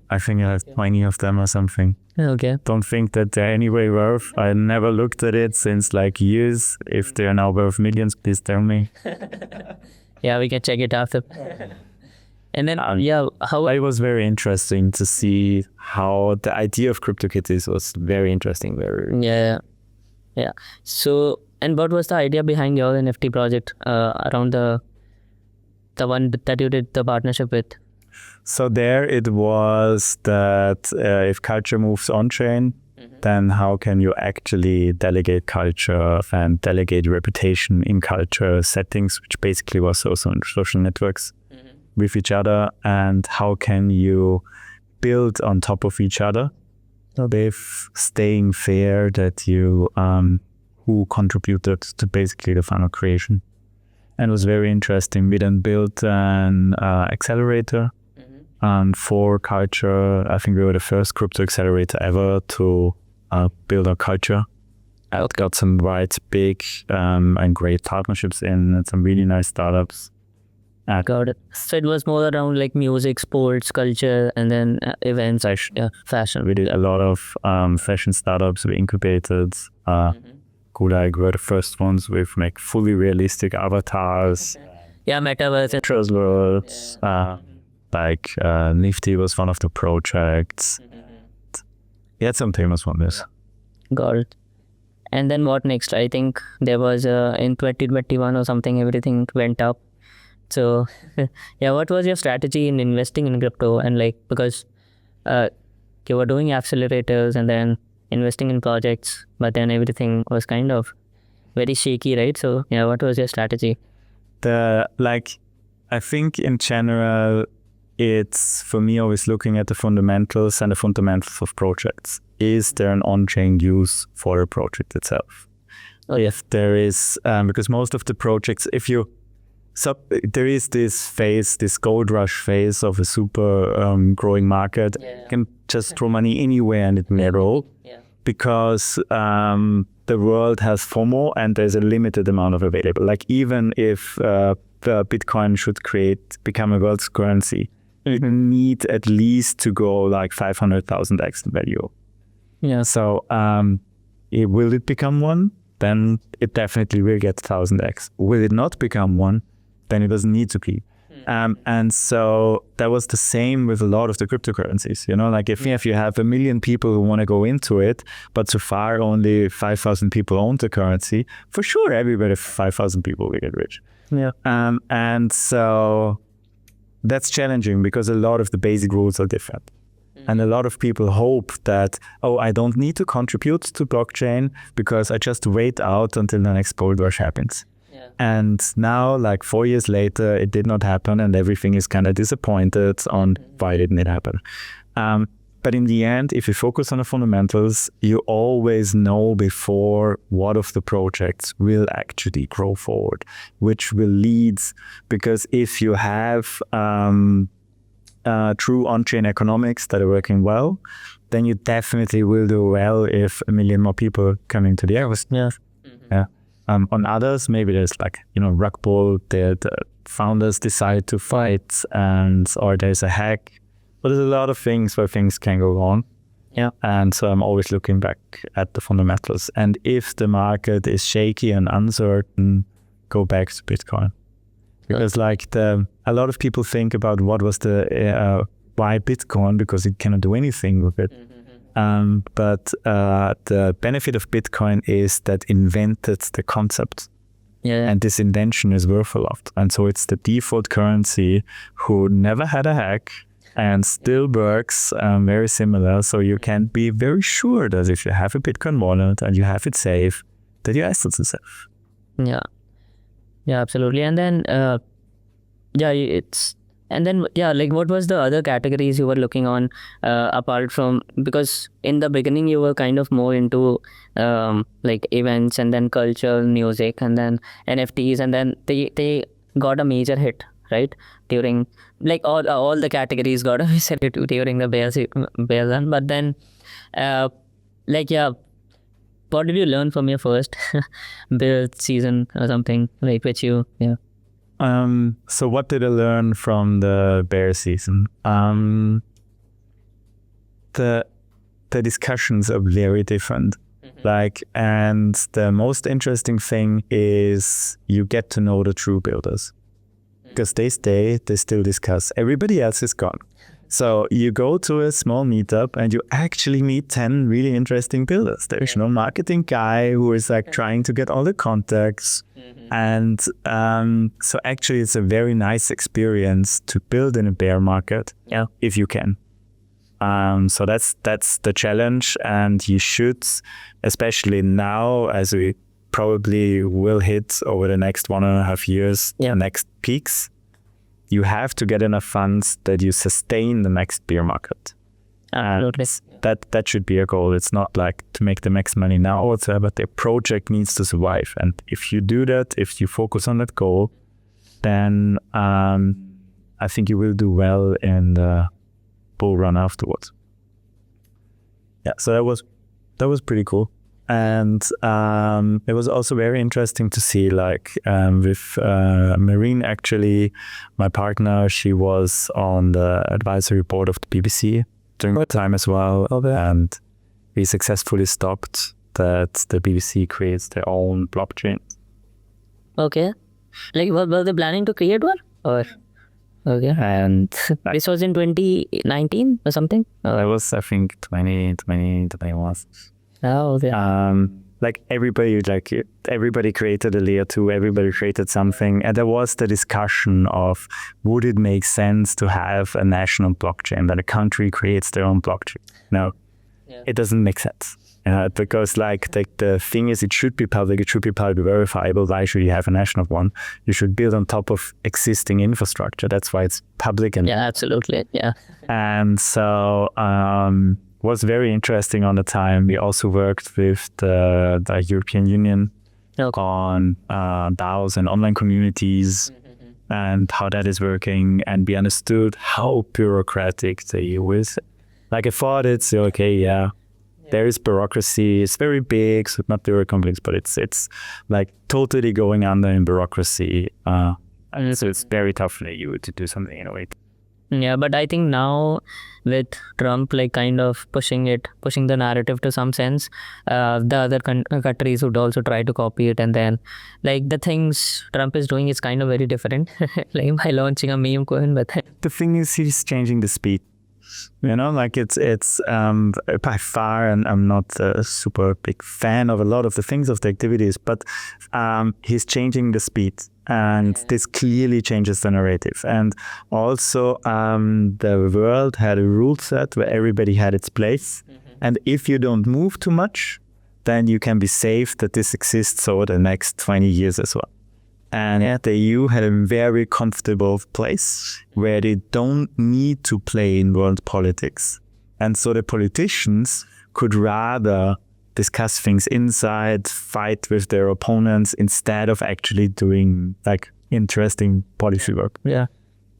I think I have 20 of them or something.
Okay.
Don't think that they're anyway worth. I never looked at it since like years. If they are now worth millions, please tell me.
Yeah, we can check it after. And then how
it was very interesting to see how the idea of CryptoKitties was very interesting.
Yeah. So, and what was the idea behind your NFT project around the one that you did the partnership with?
So there it was that if culture moves on-chain, then how can you actually delegate culture and delegate reputation in culture settings, which basically was also in social networks with each other, and how can you build on top of each other with staying fair that you who contributed to basically the final creation. And it was very interesting. We then built an accelerator for culture. I think we were the first crypto accelerator ever to build a culture. I got some right big and great partnerships and some really nice startups.
Got it. So it was more around like music, sports, culture, and then events, fashion.
We did a lot of fashion startups. We incubated. Like were the first ones with like fully realistic avatars.
Yeah, metaverse.
Trust worlds. Like Nifty was one of the projects. We had some famous ones.
Got it. And then what next? I think there was in 2021 or something, everything went up. So what was your strategy in investing in crypto? And like, because you were doing accelerators and then investing in projects, but then everything was kind of very shaky, right? So what was your strategy?
I think in general, it's for me always looking at the fundamentals and the fundamentals of projects. Is there an on-chain use for a project itself? If there is, because most of the projects, there is this phase, this gold rush phase of a super growing market. You can just throw money anywhere and it may roll. Because the world has FOMO and there's a limited amount of available. Like even if the Bitcoin should become a world's currency, it need at least to go like 500,000x in value. Yeah. So will it become one? Then it definitely will get 1000x. Will it not become one? Then it doesn't need to be. And so that was the same with a lot of the cryptocurrencies, like if you have 1 million people who want to go into it, but so far only 5,000 people own the currency, for sure everybody 5,000 people will get rich. Yeah. And so that's challenging because a lot of the basic rules are different. And a lot of people hope that, oh, I don't need to contribute to blockchain because I just wait out until the next gold rush happens.
Yeah.
And now, like 4 years later, it did not happen, and everything is kind of disappointed on why didn't it happen. But in the end, if you focus on the fundamentals, you always know before what of the projects will actually grow forward, which will lead, because if you have true on-chain economics that are working well, then you definitely will do well if 1 million more people come into the ecosystem. Yeah. On others, maybe there's like, rug pull, the founders decide to fight, or there's a hack. But there's a lot of things where things can go wrong.
Yeah.
And so I'm always looking back at the fundamentals. And if the market is shaky and uncertain, go back to Bitcoin. Because a lot of people think about what was the why Bitcoin, because it cannot do anything with it. But the benefit of Bitcoin is that invented the concept.
Yeah.
And this invention is worth a lot. And so it's the default currency who never had a hack and still works very similar. So you can be very sure that if you have a Bitcoin wallet and you have it safe, that your assets are safe.
Yeah. Yeah, absolutely. And then, what was the other categories you were looking on apart from, because in the beginning you were kind of more into events and then culture, music, and then NFTs, and then they got a major hit, right? During all the categories got a major hit during the bear run. But then, what did you learn from your first bear season or something which you, yeah?
So what did I learn from the bear season? The discussions are very different. And the most interesting thing is you get to know the true builders. Because they still discuss. Everybody else is gone. So you go to a small meetup and you actually meet 10 really interesting builders. There's no marketing guy who is trying to get all the contacts. And so actually it's a very nice experience to build in a bear market if you can. So that's the challenge, and you should, especially now as we probably will hit over the next 1.5 years, the next peaks, you have to get enough funds that you sustain the next bear market.
Absolutely.
That should be a goal. It's not like to make the max money now or whatever, but the project needs to survive. And if you do that, if you focus on that goal, then I think you will do well in the bull run afterwards. Yeah, so that was pretty cool. And it was also very interesting to see, with Marine, actually, my partner, she was on the advisory board of the BBC during that time as well. And we successfully stopped that the BBC creates their own blockchain.
Okay. Were they planning to create one? Or okay. And this was in 2019 or something?
It was, I think, 2021.
Oh, okay.
Everybody created a layer 2, everybody created something. And there was the discussion of, would it make sense to have a national blockchain, that a country creates their own blockchain? No, it doesn't make sense. Because the thing is, it should be public verifiable. Why should you have a national one? You should build on top of existing infrastructure. That's why it's public. And
absolutely. Yeah.
And so was very interesting on the time. We also worked with the European Union on DAOs and online communities and how that is working. And we understood how bureaucratic the EU is. I thought it's okay, there is bureaucracy. It's very big, so not very complex, but it's totally going under in bureaucracy. So it's very tough for the EU to do something in a way.
Yeah, but I think now with Trump kind of pushing the narrative to some sense, the other countries would also try to copy it, and then the things Trump is doing is kind of very different, by launching a meme coin. But
the thing is, he's changing the speed. Like it's by far, and I'm not a super big fan of a lot of the things of the activities, but he's changing the speed, and this clearly changes the narrative. And also the world had a rule set where everybody had its place, and if you don't move too much, then you can be safe that this exists over the next 20 years as well. And the EU had a very comfortable place where they don't need to play in world politics. And so the politicians could rather discuss things inside, fight with their opponents, instead of actually doing like interesting policy work.
Yeah.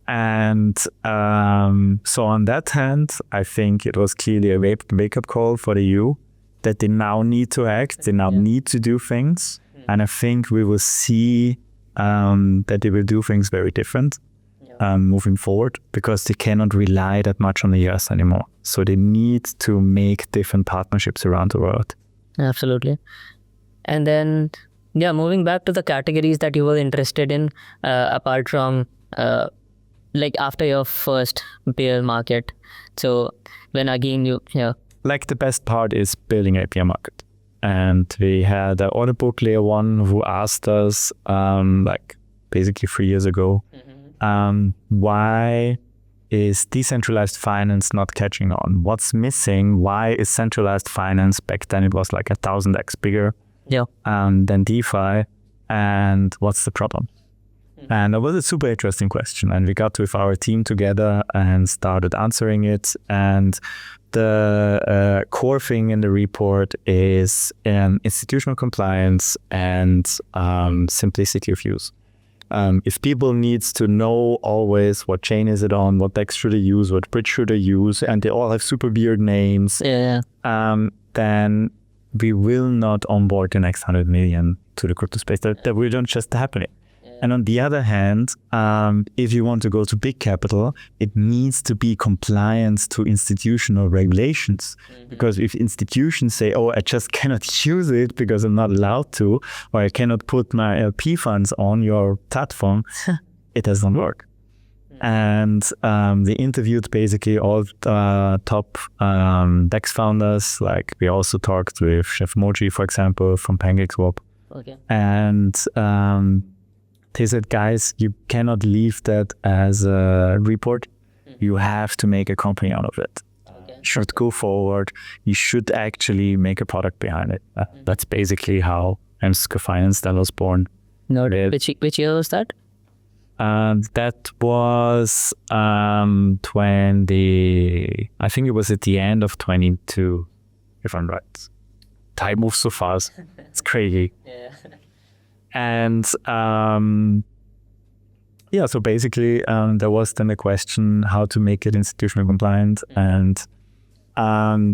And so on that hand, I think it was clearly a wake-up call for the EU that they now need to act, they now need to do things. And I think we will see that they will do things very different moving forward, because they cannot rely that much on the US anymore. So they need to make different partnerships around the world.
Absolutely. And then, moving back to the categories that you were interested in, apart from like after your first bear market. So when again
like the best part is building a bear market. And we had an order book layer one who asked us like basically 3 years ago, why is decentralized finance not catching on? What's missing? Why is centralized finance, back then it was like 1,000x bigger than DeFi, and what's the problem? And it was a super interesting question, and we got with our team together and started answering it. And the core thing in the report is institutional compliance and simplicity of use. If people needs to know always what chain is it on, what DEX should they use, what bridge should they use, and they all have super weird names, then we will not onboard the next 100 million to the crypto space. That will not just happen. And on the other hand, if you want to go to big capital, it needs to be compliance to institutional regulations. Because if institutions say, oh, I just cannot use it because I'm not allowed to, or I cannot put my LP funds on your platform, it doesn't work. And they interviewed basically all top DEX founders. Like we also talked with Chef Moji, for example, from PancakeSwap. And they said, guys, you cannot leave that as a report. You have to make a company out of it. You should go forward. You should actually make a product behind it. That's basically how MC² Finance that was born.
Which year was that?
That was 20, I think it was at the end of 22, if I'm right. Time moves so fast. It's crazy. And so basically there was then a question how to make it institutional compliant. And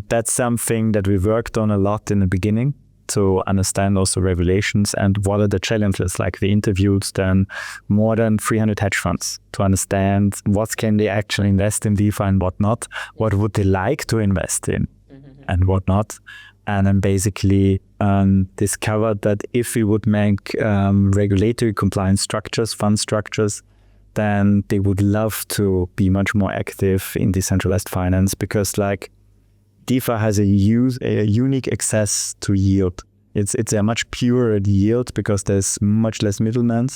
that's something that we worked on a lot in the beginning to understand also regulations and what are the challenges. Like we interviewed then more than 300 hedge funds to understand what can they actually invest in DeFi and what not, what would they like to invest in and what not. And then basically discovered that if we would make regulatory compliant structures, fund structures, then they would love to be much more active in decentralized finance, because like DeFi has a unique access to yield. It's a much purer yield because there's much less middlemen.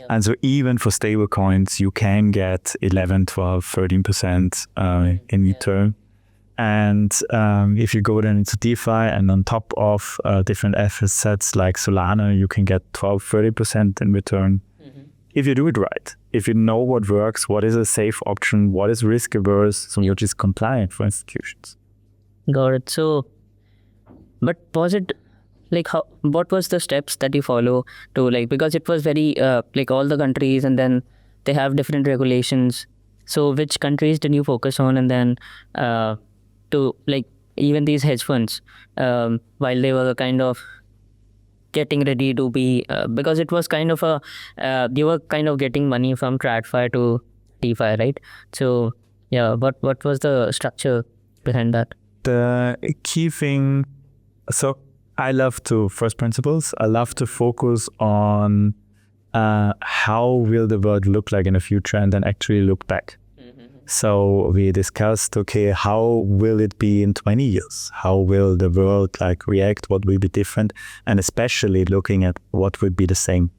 And so even for stable coins, you can get 11, 12, 13% in return. And if you go then into DeFi and on top of different assets like Solana, you can get 12, 30% in return. If you do it right, if you know what works, what is a safe option, what is risk averse, so you're just compliant for institutions.
Got it. So, but was it like what was the steps that you follow to like, because it was very like all the countries and then they have different regulations. So which countries did you focus on, and then to like even these hedge funds while they were kind of getting ready to be because it was kind of you were kind of getting money from TradFi to DeFi, right? So what was the structure behind that?
The key thing, so I love to first principles. I love to focus on how will the world look like in the future and then actually look back. So we discussed, okay, how will it be in 20 years? How will the world react? What will be different? And especially looking at what would be the same.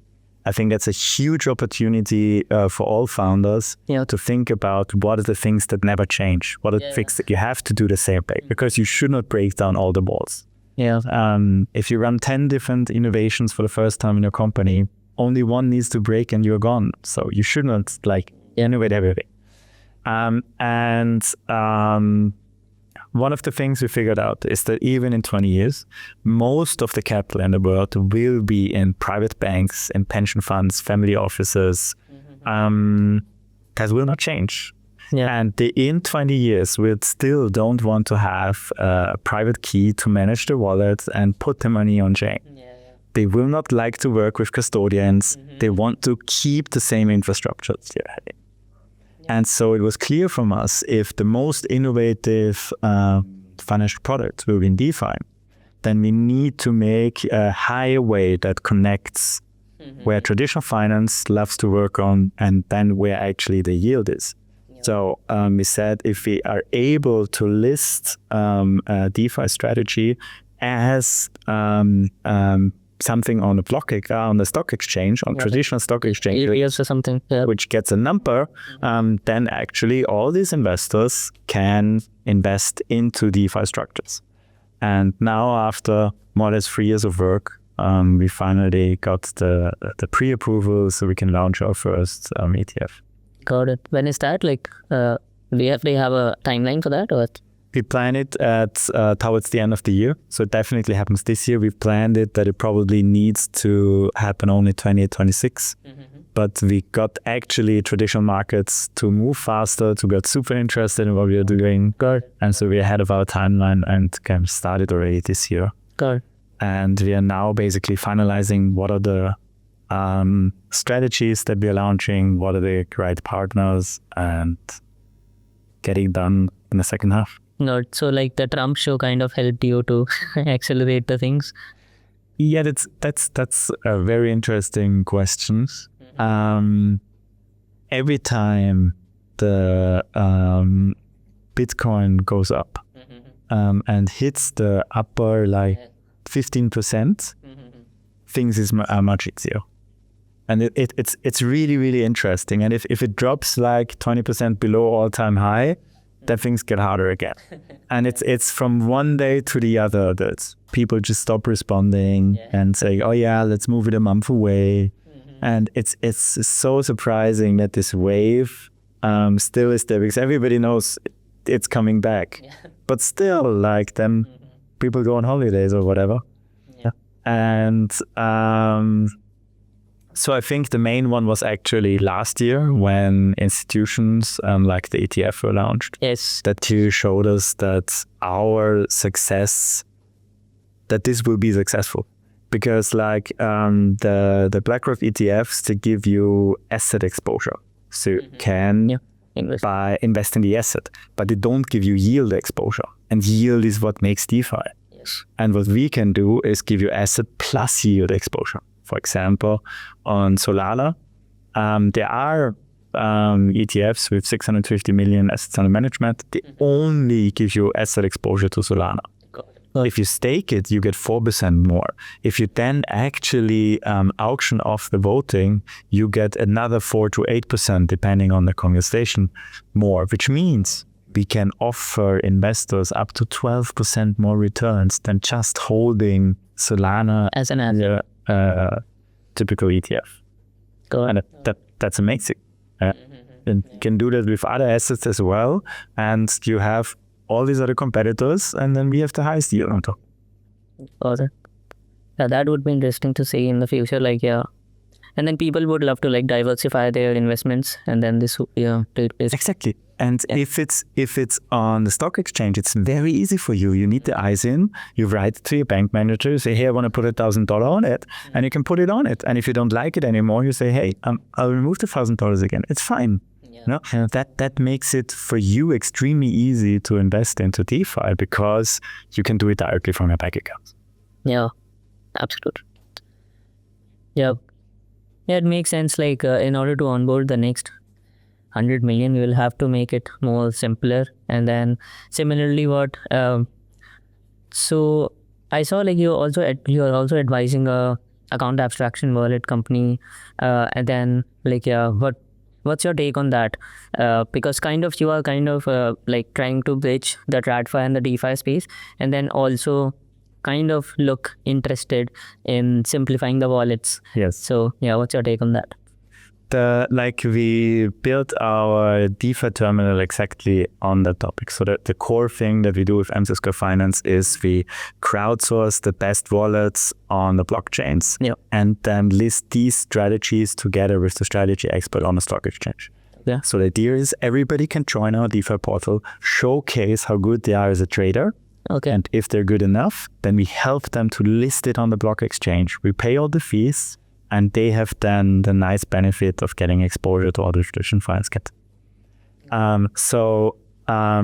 I think that's a huge opportunity for all founders to think about what are the things that never change. What are the things that you have to do the same way, because you should not break down all the walls.
Yeah.
If you run 10 different innovations for the first time in your company, only one needs to break and you're gone. So you should not innovate everything. One of the things we figured out is that even in 20 years, most of the capital in the world will be in private banks, in pension funds, family offices. That will not change.
Yeah.
And in 20 years, we still don't want to have a private key to manage the wallet and put the money on chain. They will not like to work with custodians. They want to keep the same infrastructure they're having. And so it was clear from us, if the most innovative financial product will be in DeFi, then we need to make a highway that connects where traditional finance loves to work on and then where actually the yield is. So we said, if we are able to list a DeFi strategy as something on a on the stock exchange, on traditional stock exchange,
or something,
which gets a number, then actually all these investors can invest into DeFi structures. And now, after more or less 3 years of work, we finally got the pre-approval so we can launch our first ETF.
Got it. When is that? Do you have a timeline for that, or?
We plan it towards the end of the year. So it definitely happens this year. We've planned it that it probably needs to happen only 2026. But we got actually traditional markets to move faster, to get super interested in what we are doing. And so we're ahead of our timeline and kind of started already this year. And we are now basically finalizing what are the strategies that we are launching, what are the right partners, and getting done in the second half.
No, so the Trump show kind of helped you to accelerate the things.
Yeah, that's a very interesting question. Every time the Bitcoin goes up and hits the upper 15%, things are much easier. And it's really, really interesting. And if it drops 20% below all-time high, then things get harder again. And it's from one day to the other that people just stop responding and say, oh yeah, let's move it a month away. And it's so surprising that this wave still is there, because everybody knows it's coming back. But still, then people go on holidays or whatever. And so I think the main one was actually last year when institutions like the ETF were launched.
Yes.
That too showed us that our success, that this will be successful. Because the BlackRock ETFs, they give you asset exposure. So you can invest in the asset, but they don't give you yield exposure. And yield is what makes DeFi. And what we can do is give you asset plus yield exposure. For example, on Solana, there are ETFs with 650 million assets under management. They only give you asset exposure to Solana. If you stake it, you get 4% more. If you then actually auction off the voting, you get another 4 to 8%, depending on the conversation, more, which means we can offer investors up to 12% more returns than just holding Solana
as an asset.
Typical ETF. And that's amazing. And you can do that with other assets as well. And you have all these other competitors, and then we have the highest yield on top.
Awesome. Yeah, that would be interesting to see in the future. And then people would love to diversify their investments, and then this
exactly. And if it's on the stock exchange, it's very easy for you. You need the ISIN. You write to your bank manager, you say, hey, I want to put $1,000 on it, and you can put it on it. And if you don't like it anymore, you say, hey, I'll remove the $1,000 again. It's fine. No? And that makes it for you extremely easy to invest into DeFi, because you can do it directly from your bank account.
Yeah, absolutely. Yeah, it makes sense. In order to onboard the next 100 million, we will have to make it more simpler. And then similarly, so I saw like you are also advising a account abstraction wallet company, and then like what's your take on that? Because you are like trying to bridge the TradFi and the DeFi space, and then also kind of look interested in simplifying the wallets.
Yes.
So yeah, what's your take on that?
We built our DeFi terminal exactly on that topic. So the core thing that we do with MC² Finance is we crowdsource the best wallets on the blockchains, and then list these strategies together with the strategy expert on the stock exchange.
Yeah.
So the idea is everybody can join our DeFi portal, showcase how good they are as a trader.
Okay.
And if they're good enough, then we help them to list it on the block exchange. We pay all the fees, and they have then the nice benefit of getting exposure to all the traditional finance get.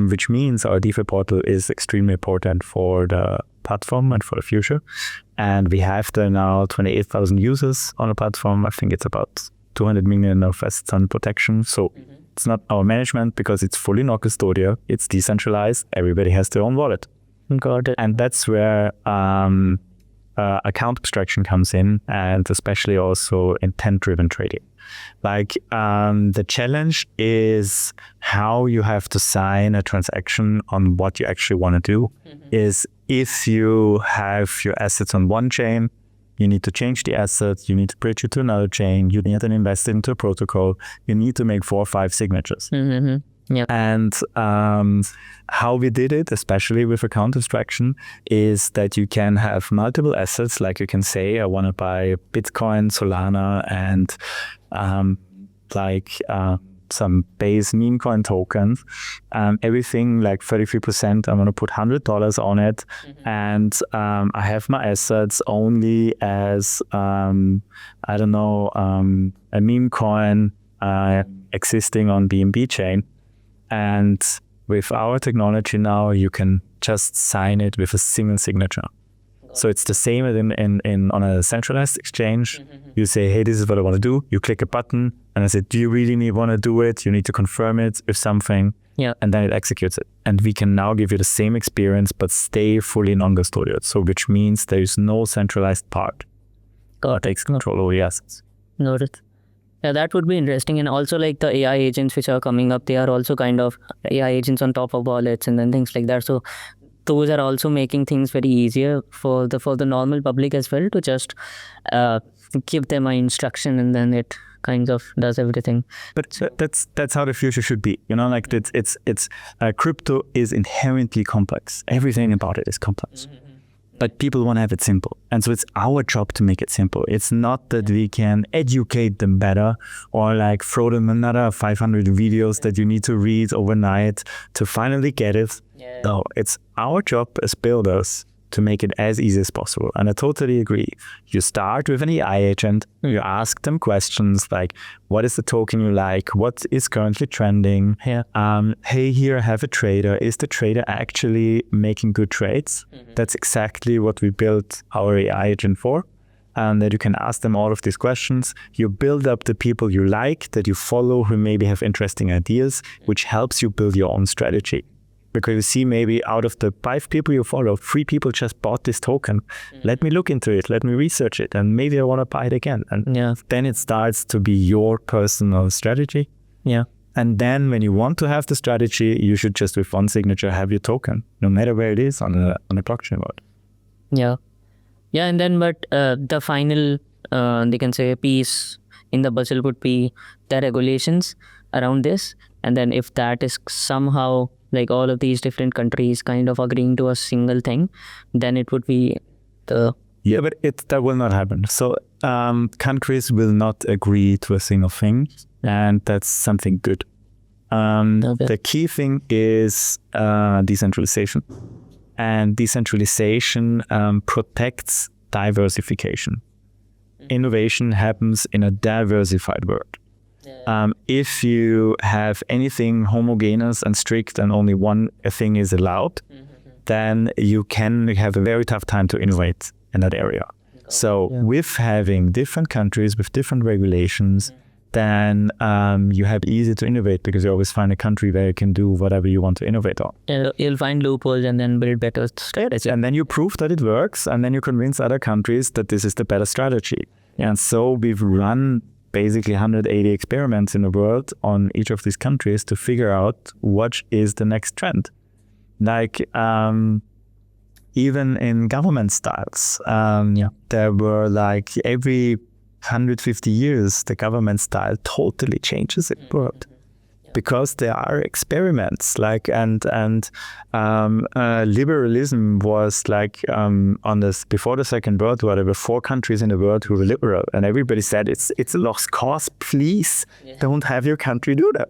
Which means our DeFi portal is extremely important for the platform and for the future. And we have there now 28,000 users on the platform. I think it's about 200 million of assets under protection. So it's not our management because it's fully not custodial. It's decentralized. Everybody has their own wallet.
Got it.
And that's where account abstraction comes in, and especially also intent-driven trading. The challenge is how you have to sign a transaction on what you actually want to do. Is if you have your assets on one chain, you need to change the assets, you need to bridge it to another chain, you need to invest into a protocol, you need to make 4 or 5 signatures.
Yeah.
And how we did it, especially with account abstraction, is that you can have multiple assets. Like you can say, I want to buy Bitcoin, Solana, and some base meme coin tokens. Everything like 33%, I'm going to put $100 on it. And I have my assets only as, a meme coin existing on BNB chain. And with our technology now, you can just sign it with a single signature. So it's the same on a centralized exchange. You say, hey, this is what I want to do. You click a button and I say, do you really want to do it? You need to confirm it with something.
Yeah.
And then it executes it. And we can now give you the same experience, but stay fully non-custodial. So which means there is no centralized part that takes control over the assets.
Noted. Yeah, that would be interesting. And also like the AI agents which are coming up, they are also kind of AI agents on top of wallets and then things like that. So those are also making things very easier for the normal public as well to just give them an instruction and then it kind of does everything.
But that's how the future should be. It's crypto is inherently complex. Everything about it is complex. But people want to have it simple. And so it's our job to make it simple. It's not that we can educate them better or like throw them another 500 videos that you need to read overnight to finally get it.
Yeah.
No, it's our job as builders to make it as easy as possible. And I totally agree. You start with an AI agent, you ask them questions like, what is the token you like? What is currently trending?
Yeah.
Hey, here I have a trader. Is the trader actually making good trades? That's exactly what we built our AI agent for. And that you can ask them all of these questions. You build up the people you like, that you follow, who maybe have interesting ideas, which helps you build your own strategy. Because you see maybe out of the 5 people you follow, 3 people just bought this token. Let me look into it. Let me research it. And maybe I want to buy it again. And then it starts to be your personal strategy.
Yeah.
And then when you want to have the strategy, you should just with one signature have your token, no matter where it is on a blockchain world.
Yeah. Yeah. And then, but the final, they can say, piece in the puzzle would be the regulations around this. And then if that is somehow like all of these different countries kind of agreeing to a single thing, then it would be the...
Yeah, but that will not happen. So countries will not agree to a single thing, and that's something good. The key thing is decentralization. And decentralization protects diversification. Innovation happens in a diversified world. If you have anything homogeneous and strict and only one thing is allowed, then you can have a very tough time to innovate in that area. So with having different countries with different regulations, then you have easy to innovate because you always find a country where you can do whatever you want to innovate on.
You'll find loopholes and then build better strategy.
And then you prove that it works, and then you convince other countries that this is the better strategy. And so we've run basically 180 experiments in the world on each of these countries to figure out what is the next trend. Like even in government styles, there were like every 150 years, the government style totally changes in the world. Because there are experiments, like and liberalism was like on this before the Second World War. There were 4 countries in the world who were liberal, and everybody said it's a lost cause. Please don't have your country do that.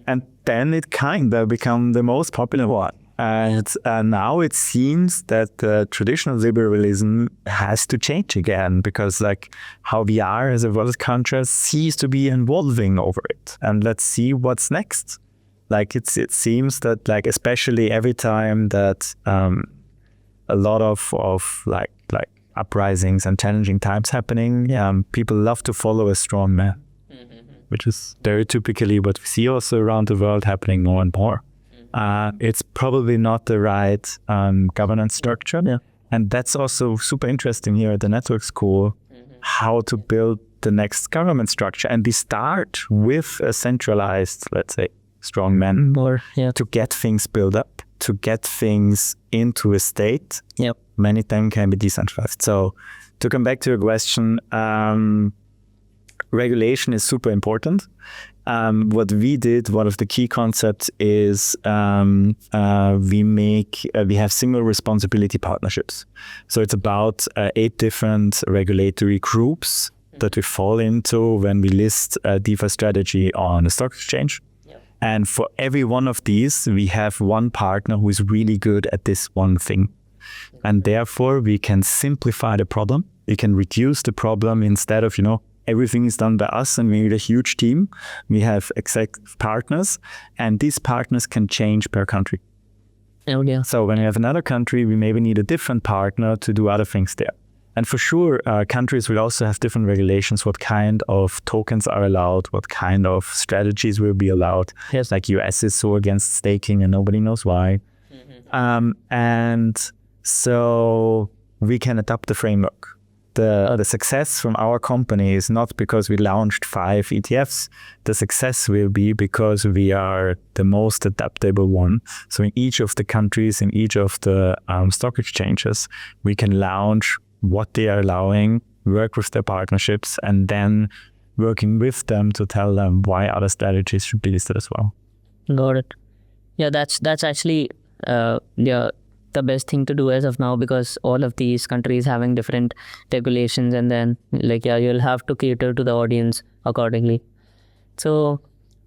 And then it kind of became the most popular one. And now it seems that traditional liberalism has to change again, because like how we are as a world culture seems to be evolving over it. And let's see what's next. Like it seems that like especially every time that a lot of like uprisings and challenging times happening, people love to follow a strong man, which is stereotypically what we see also around the world happening more and more. It's probably not the right governance structure. And that's also super interesting here at the network school, how to build the next government structure. And we start with a centralized, let's say, strong man to get things built up, to get things into a state. Many times can be decentralized. So to come back to your question, regulation is super important. What we did, one of the key concepts is we have single responsibility partnerships. So it's about 8 different regulatory groups that we fall into when we list a DeFi strategy on a stock exchange. And for every one of these, we have one partner who is really good at this one thing. And therefore, we can simplify the problem. We can reduce the problem instead of, everything is done by us and we need a huge team. We have exact partners, and these partners can change per country. So when we have another country, we maybe need a different partner to do other things there. And for sure, countries will also have different regulations, what kind of tokens are allowed, what kind of strategies will be allowed. Like US is so against staking and nobody knows why. And so we can adopt the framework. The success from our company is not because we launched 5 ETFs. The success will be because we are the most adaptable one. So in each of the countries, in each of the stock exchanges, we can launch what they are allowing, work with their partnerships, and then working with them to tell them why other strategies should be listed as well.
Got it. Yeah, that's actually the best thing to do as of now, because all of these countries having different regulations, and then you'll have to cater to the audience accordingly. So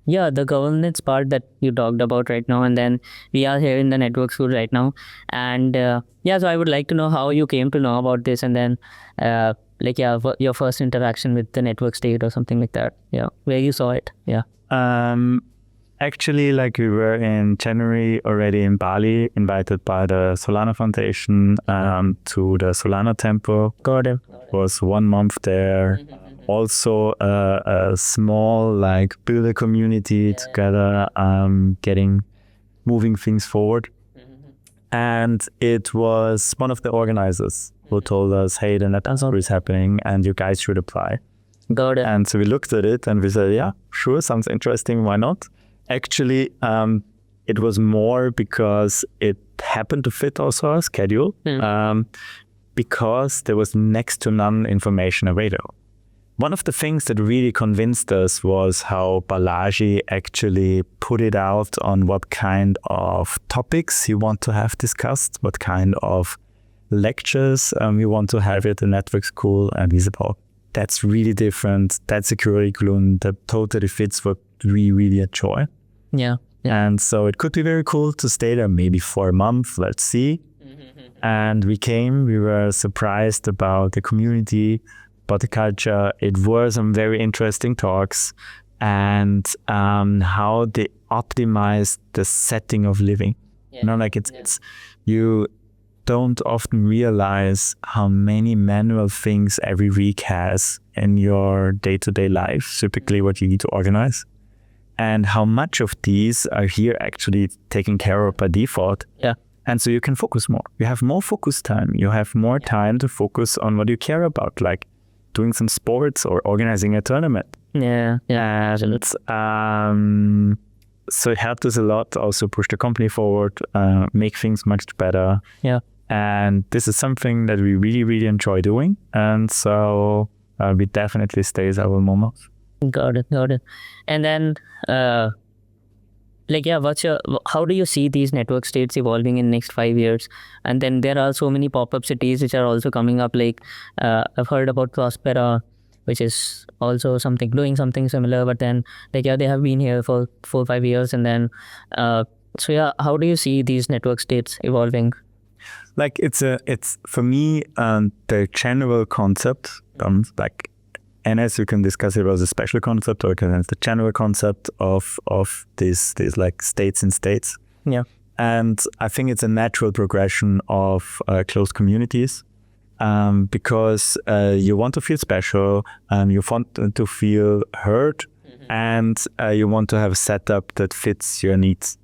the governance part that you talked about right now, and then we are here in the network school right now, and so I would like to know how you came to know about this, and then your first interaction with the network state or something like that, where you saw it.
Actually, we were in January already in Bali, invited by the Solana Foundation to the Solana Temple.
Got it.
Was 1 month there. Also a small build a community together, moving things forward. And it was one of the organizers who told us, hey, the Net Answer is happening and you guys should apply.
Got it.
And so we looked at it and we said, yeah, sure, sounds interesting, why not? Actually, it was more because it happened to fit also our schedule, because there was next to none information available. One of the things that really convinced us was how Balaji actually put it out on what kind of topics you want to have discussed, what kind of lectures you want to have at the network school, and he's about, that's really different, that's a curriculum that totally fits what we really enjoy. And so it could be very cool to stay there maybe for a month, let's see. And we came, we were surprised about the community, about the culture. It were some very interesting talks, and how they optimized the setting of living. It's you don't often realize how many manual things every week has in your day-to-day life, typically what you need to organize, and how much of these are here actually taken care of by default.
Yeah.
And so you can focus more. You have more focus time. You have more time to focus on what you care about, like doing some sports or organizing a tournament.
Yeah.
And so it helped us a lot, also push the company forward, make things much better.
Yeah.
And this is something that we really, really enjoy doing. And so we definitely stays our moments.
Got it. And then, how do you see these network states evolving in next 5 years? And then there are so many pop-up cities which are also coming up. Like, I've heard about Prospera, which is also doing something similar. But then, they have been here for 4 or 5 years. And then, how do you see these network states evolving?
Like it's for me, the general concept, and as you can discuss it as a special concept, or as the general concept of these like states in states.
Yeah.
And I think it's a natural progression of closed communities, because you want to feel special, you want to feel heard, and you want to have a setup that fits your needs.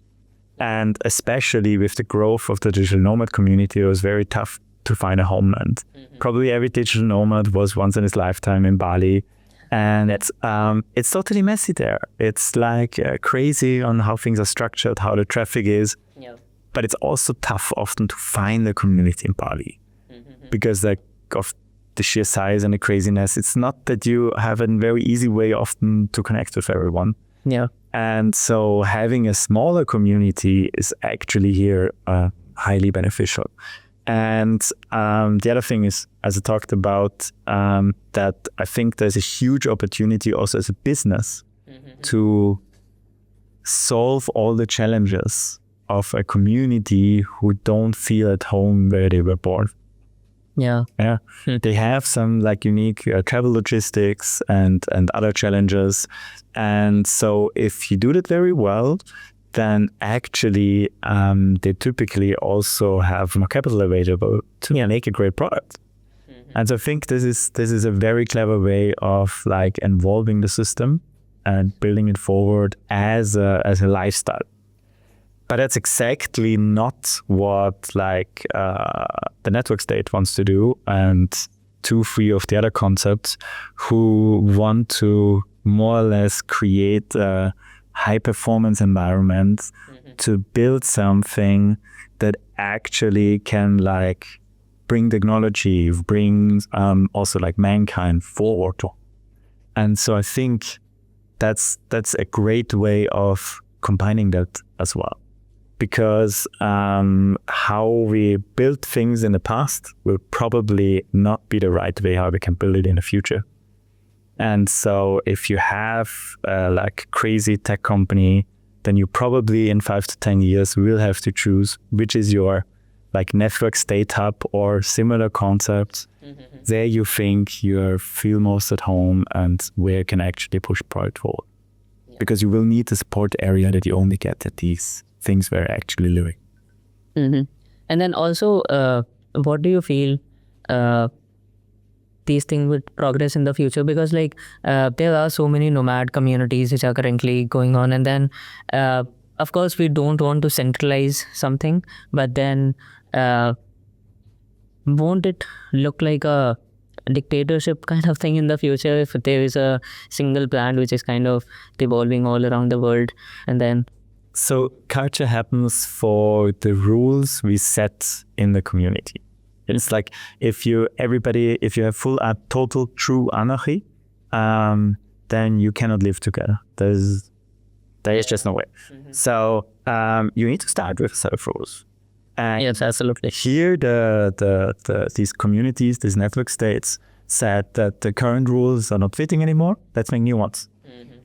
And especially with the growth of the digital nomad community, it was very tough to find a homeland. Probably every digital nomad was once in his lifetime in Bali, and it's totally messy there. It's like crazy on how things are structured, how the traffic is.
Yeah.
But it's also tough often to find a community in Bali, because of the sheer size and the craziness. It's not that you have a very easy way often to connect with everyone.
Yeah.
And so having a smaller community is actually here highly beneficial. And the other thing is, as I talked about, that I think there's a huge opportunity also as a business to solve all the challenges of a community who don't feel at home where they were born.
Yeah.
Yeah. They have some like unique travel logistics and other challenges. And so if you do that very well, then actually they typically also have more capital available to make a great product. And so I think this is a very clever way of like involving the system and building it forward as a lifestyle. But that's exactly not what like the network state wants to do, and 2-3 of the other concepts who want to more or less create a high performance environment to build something that actually can like bring technology, bring also like mankind forward. And so I think that's a great way of combining that as well. Because how we built things in the past will probably not be the right way how we can build it in the future. And so if you have like crazy tech company, then you probably in 5 to 10 years will have to choose which is your like network state hub or similar concepts. There you think you feel most at home and where you can actually push product forward. Because you will need the support area that you only get at these things we're actually living.
And then also, what do you feel these things would progress in the future? Because like there are so many nomad communities which are currently going on, and then of course we don't want to centralize something, but then won't it look like a dictatorship kind of thing in the future if there is a single brand which is kind of evolving all around the world? And then
so culture happens for the rules we set in the community. It's like if you have full total true anarchy, then you cannot live together. There is just no way. So you need to start with self-rules.
Yes, absolutely.
Here, these communities, these network states said that the current rules are not fitting anymore. Let's make new ones.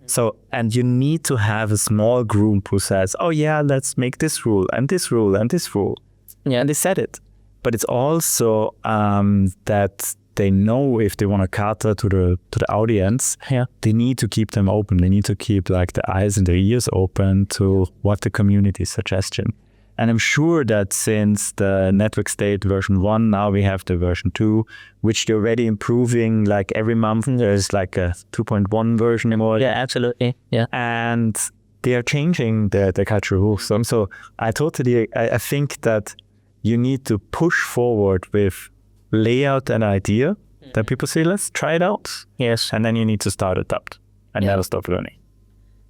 So, and you need to have a small group who says, oh yeah, let's make this rule and this rule and this rule. Yeah. And they said it. But it's also that they know if they want to cater to the audience, they need to keep them open. They need to keep like the eyes and the ears open to what the community is suggesting. And I'm sure that since the network state version 1, now we have the version 2, which they're already improving. Like every month, there's like a 2.1 version more.
Yeah, absolutely. Yeah.
And they are changing the cultural rules. So I think that you need to push forward with layout and idea that people say, let's try it out.
Yes.
And then you need to start adapt and never stop learning.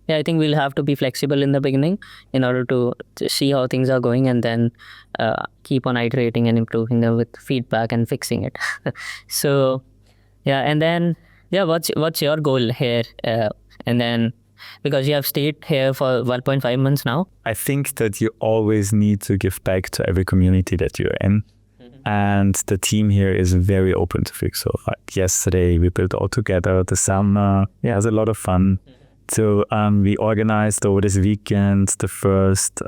Yeah, I think we'll have to be flexible in the beginning in order to see how things are going, and then keep on iterating and improving them with feedback and fixing it. So, yeah, and then, yeah, what's your goal here? And then, because you have stayed here for 1.5 months now.
I think that you always need to give back to every community that you're in. And the team here is very open to fix. So like yesterday, we built all together the summer. Yeah, it was a lot of fun. So we organized over this weekend the first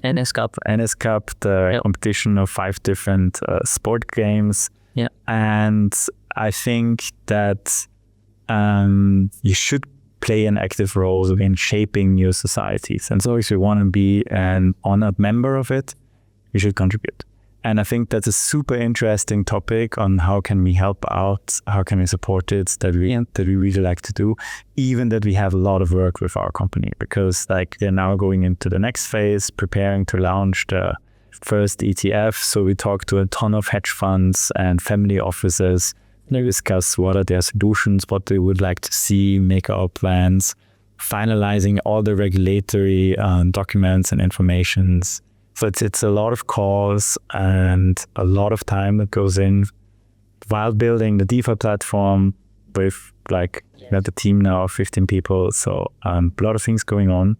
NS Cup,
the competition of 5 different sport games.
Yeah.
And I think that you should play an active role in shaping new societies. And so if you want to be an honored member of it, you should contribute. And I think that's a super interesting topic on how can we help out, how can we support it, that we really like to do, even that we have a lot of work with our company, because like they're now going into the next phase, preparing to launch the first ETF. So we talk to a ton of hedge funds and family offices. They discuss what are their solutions, what they would like to see, make our plans, finalizing all the regulatory documents and informations. So it's a lot of calls and a lot of time that goes in while building the DeFi platform with like we have the team now of 15 people. So a lot of things going on,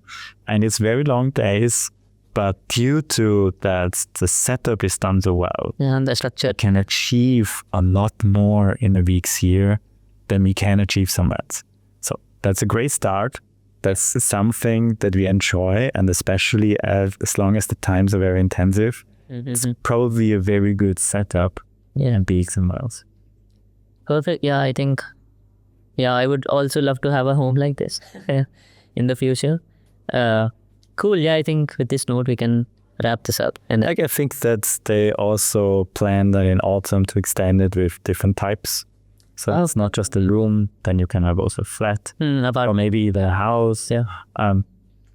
and it's very long days, but due to that, the setup is done so well.
Yeah, and the structure
can achieve a lot more in a week's here than we can achieve somewhere else. So that's a great start. That's something that we enjoy, and especially as long as the times are very intensive, it's probably a very good setup and being somewhere else.
Perfect. Yeah, I think, I would also love to have a home like this in the future. Cool. Yeah, I think with this note, we can wrap this up. And
I think that they also plan that in autumn to extend it with different types. So it's not just a room, then you can have also a flat or maybe the house.
Yeah.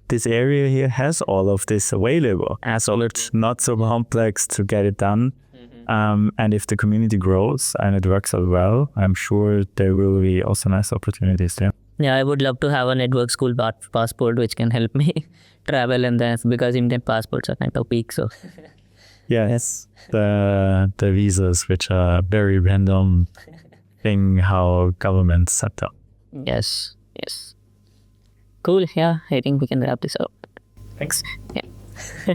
This area here has all of this available. So it's not so complex to get it done. And if the community grows and it works out well, I'm sure there will be also nice opportunities there.
Yeah, I would love to have a network school passport which can help me travel, and then because Indian passports are kind of weak. So
yes, the visas, which are very random thing how governments set up.
Yes. Cool. Yeah, I think we can wrap this up.
Thanks.
Yeah.